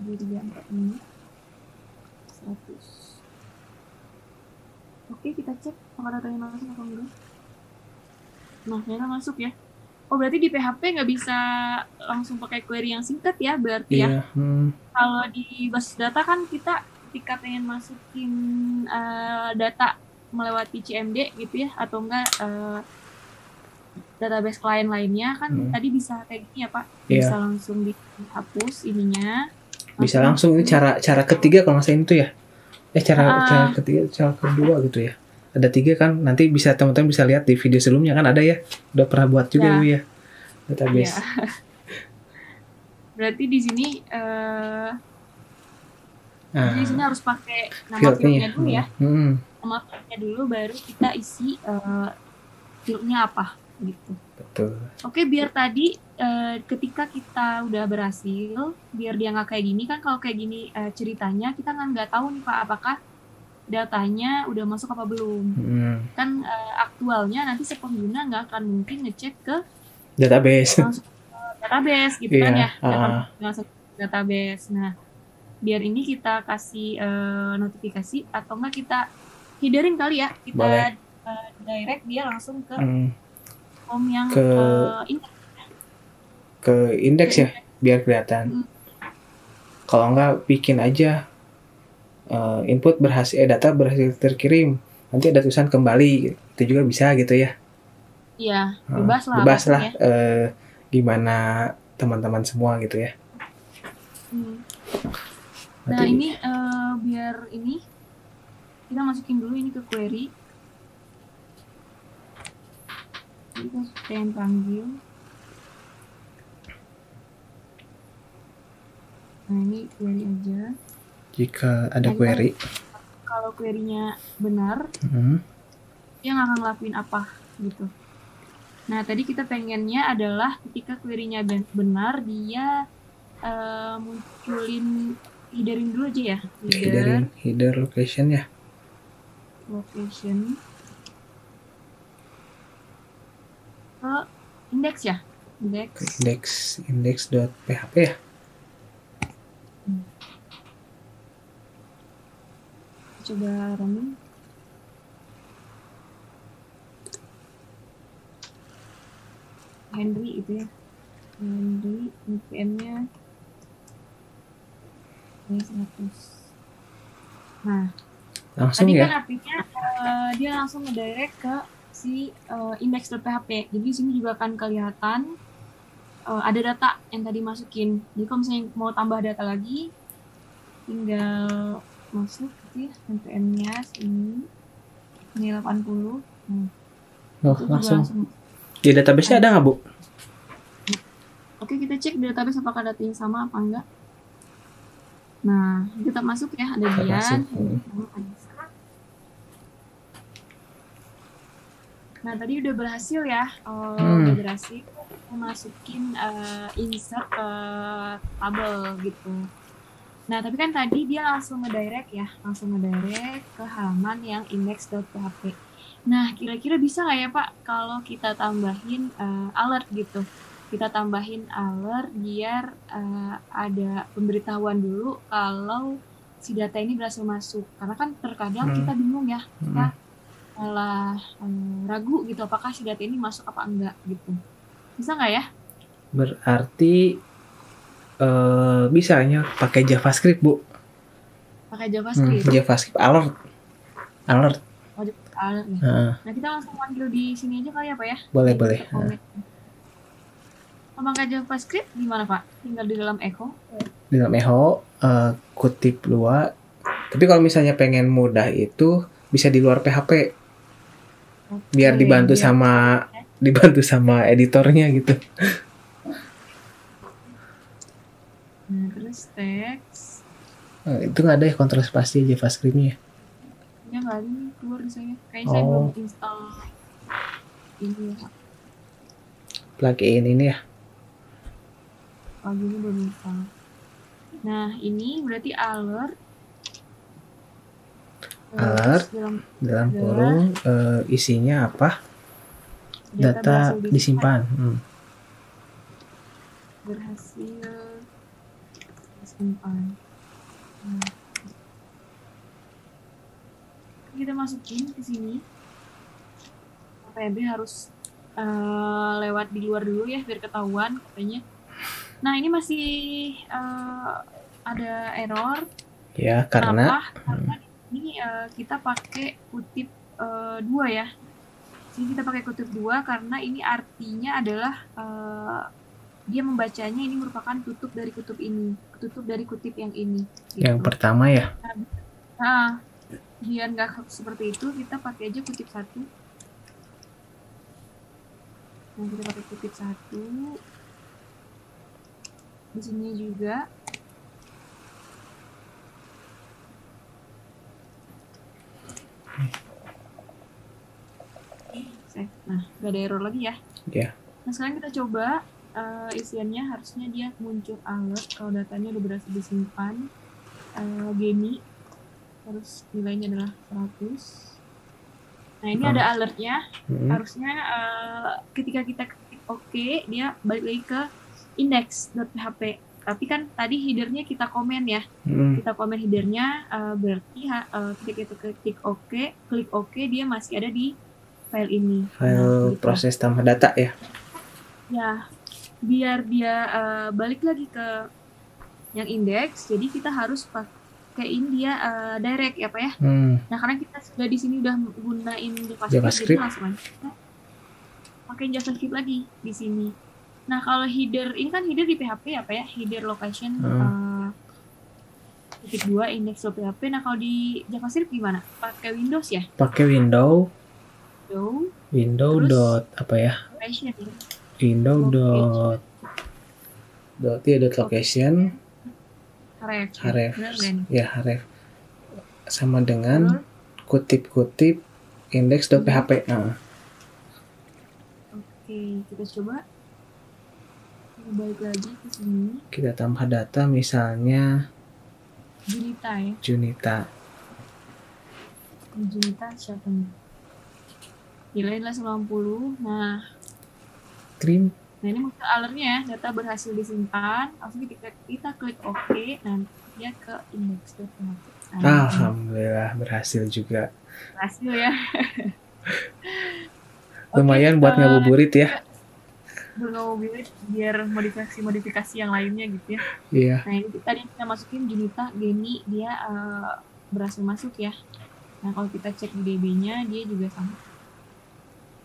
2, 3, 4, 5, 100. Oke, kita cek apakah datanya masuk atau enggak. Nah, ternyata masuk ya. Oh, berarti di PHP nggak bisa langsung pakai query yang singkat ya, berarti ya? Kalau di basis data kan kita ketika pengen masukin data melewati CMD gitu ya, atau enggak database klien lainnya kan tadi bisa kayak gini ya Pak? Bisa langsung dihapus ininya. Bisa langsung ini cara ketiga kalau nggak salah itu ya? Cara ketiga, cara kedua gitu ya. Ada 3 kan, nanti bisa teman-teman bisa lihat di video sebelumnya kan ada ya, udah pernah buat juga ya database. Berarti di sini di sini harus pakai nama fieldnya dulu ya. Nama fieldnya dulu baru kita isi fieldnya apa gitu. Betul. Oke, biar tadi ketika kita udah berhasil, biar dia nggak kayak gini kan, kalau kayak gini ceritanya kita nggak tahu nih Pak apakah datanya udah masuk apa belum. Kan aktualnya nanti si pengguna nggak akan mungkin ngecek ke database. Langsung ke database gitu kan ya. Langsung ke database. Nah, biar ini kita kasih notifikasi atau enggak kita hindarin kali ya. Kita direct dia langsung ke form yang ke indeks ya, biar kelihatan. Kalau enggak bikin aja input data berhasil terkirim, nanti ada tulisan kembali, itu juga bisa gitu ya. Iya, bebas lah ya. Gimana teman-teman semua gitu ya. Nah ini biar ini kita masukin dulu ini ke query. Jadi kita pengen panggil. Nah ini query aja. Jika ada query. Kalau query-nya benar, dia nggak akan ngelakuin apa gitu. Nah tadi kita pengennya adalah ketika query-nya benar, dia munculin headerin dulu aja ya. Header location ya. Location. Index ya. Index.php ya. Coba running. Henry itu ya. Henry npm-nya 100. Nah, langsung tadi ya. Kan artinya dia langsung ngedirect ke si index.php. Jadi di sini juga akan kelihatan ada data yang tadi masukin. Jadi kalau misalnya mau tambah data lagi, tinggal masuk gitu ya, npm-nya ini 80. Langsung. Di database-nya ada nggak Bu? Oke, kita cek di database apakah datanya sama apa enggak. Nah, kita masuk ya, ada Dian. Nah, tadi udah berhasil ya. Udah berhasil masukin insert ke tabel gitu. Nah, tapi kan tadi dia langsung ngedirect ke halaman yang index.php. Nah, kira-kira bisa nggak ya Pak kalau kita tambahin alert gitu? Kita tambahin alert biar ada pemberitahuan dulu kalau si data ini berhasil masuk. Karena kan terkadang kita bingung ya, kita malah ragu gitu apakah si data ini masuk apa enggak gitu. Bisa nggak ya? Berarti bisanya pakai JavaScript Bu. Pakai JavaScript. JavaScript alert. Oh, alert nih. Nah kita langsung panggil di sini aja kali ya Pak ya. Boleh. Pakai JavaScript gimana Pak? Tinggal di dalam echo. Di dalam echo kutip luar. Tapi kalau misalnya pengen mudah itu bisa di luar PHP. Biar dibantu sama editornya gitu. Nah, terus teks Itu nggak ada ya kontrol spasi JavaScript-nya? Ya nggak ada nih keluar di saya. Kayaknya saya belum install ini ya. Plugin ini ya? Pluginnya belum install. Nah ini berarti alert. Alert dalam kurung isinya apa? Data disimpan. Berhasil disimpan. Nah, kita masukin ke sini. PB harus lewat di luar dulu ya biar ketahuan katanya. Nah ini masih ada error. Ya karena ini kita pakai kutip 2 ya. Sini kita pakai kutip 2 karena ini artinya adalah dia membacanya ini merupakan tutup dari kutip ini, tutup dari kutip yang ini. Gitu. Yang pertama ya. Nah, biar nggak seperti itu kita pakai aja kutip 1. Nah, kita pakai kutip 1. Di sini juga. Nah, nggak ada error lagi ya. Yeah. Nah, sekarang kita coba isiannya harusnya dia muncul alert kalau datanya udah berhasil disimpan. Geni. Terus nilainya adalah 100. Nah, ini ada alertnya. Harusnya ketika kita klik OK, dia balik lagi ke index.php. Tapi kan tadi headernya kita komen ya. Kita komen headernya, berarti ketika kita klik OK, dia masih ada di file ini. File gitu. Proses tambah data ya? Ya, biar dia balik lagi ke yang index, jadi kita harus pakaiin dia direct ya Pak ya. Nah karena kita sudah di sini udah gunain JavaScript, jadi langsung aja pakai JavaScript lagi di sini. Nah kalau header ini kan header di PHP ya Pak ya, header location titik 2 index.php. Nah kalau di JavaScript gimana? Pakai Windows ya? Pakai Windows dot apa ya? Location ya? Windows dot location href ya href sama dengan kutip-kutip index.php. Oke, kita coba balik lagi ke sini. Kita tambah data misalnya Junita siapa nih? Nilai adalah 90. Nah ini maksud alertnya ya, data berhasil disimpan. Langsung kita klik OK, nanti dia ke index.php. Alhamdulillah berhasil juga. Berhasil ya. Lumayan buat ngabuburit ya. Ngabuburit biar modifikasi yang lainnya gitu ya. Iya. Nah ini tadi kita masukin Junita, Geni, dia berhasil masuk ya. Nah kalau kita cek di DB-nya dia juga sama.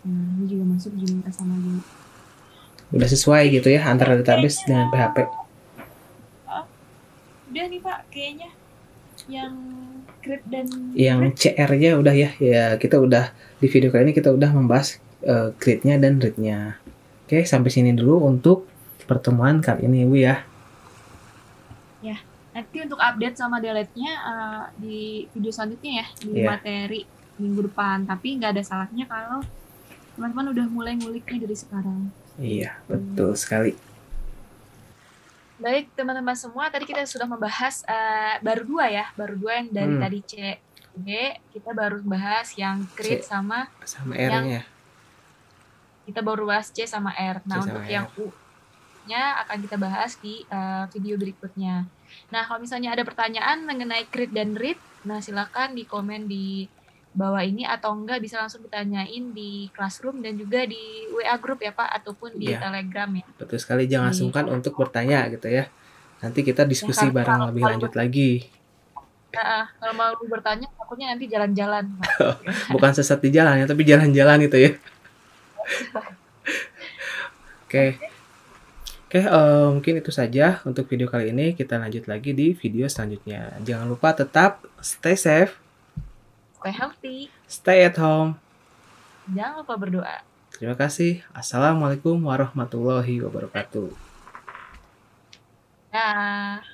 Nah ini juga masuk Junita sama Geni. Udah sesuai gitu ya antara database dengan PHP. Udah nih Pak, kayaknya yang create dan yang CR-nya udah ya. Ya kita udah di video kali ini kita udah membahas create-nya dan read-nya. Oke, sampai sini dulu untuk pertemuan kali ini Bu ya. Ya, nanti untuk update sama delete-nya di video selanjutnya ya, di materi minggu depan. Tapi nggak ada salahnya kalau teman-teman udah mulai nguliknya dari sekarang. Iya, betul sekali. Baik teman-teman semua, tadi kita sudah membahas baru dua yang dari tadi C, D, kita baru bahas yang create sama R-nya. Kita baru bahas C sama R. Nah untuk yang U-nya akan kita bahas di video berikutnya. Nah kalau misalnya ada pertanyaan mengenai create dan read, nah silakan di komen di bawah ini atau enggak bisa langsung ditanyain di Classroom dan juga di WA group ya Pak ataupun di Telegram ya. Betul sekali, jangan sungkan untuk bertanya gitu ya. Nanti kita diskusi bareng lebih lanjut lagi. Kalau mau bertanya takutnya nanti jalan-jalan. Bukan sesat di jalan ya, tapi jalan-jalan gitu ya. Oke, mungkin itu saja untuk video kali ini. Kita lanjut lagi di video selanjutnya. Jangan lupa tetap stay safe, stay healthy, stay at home. Jangan lupa berdoa. Terima kasih. Assalamualaikum warahmatullahi wabarakatuh. Dah.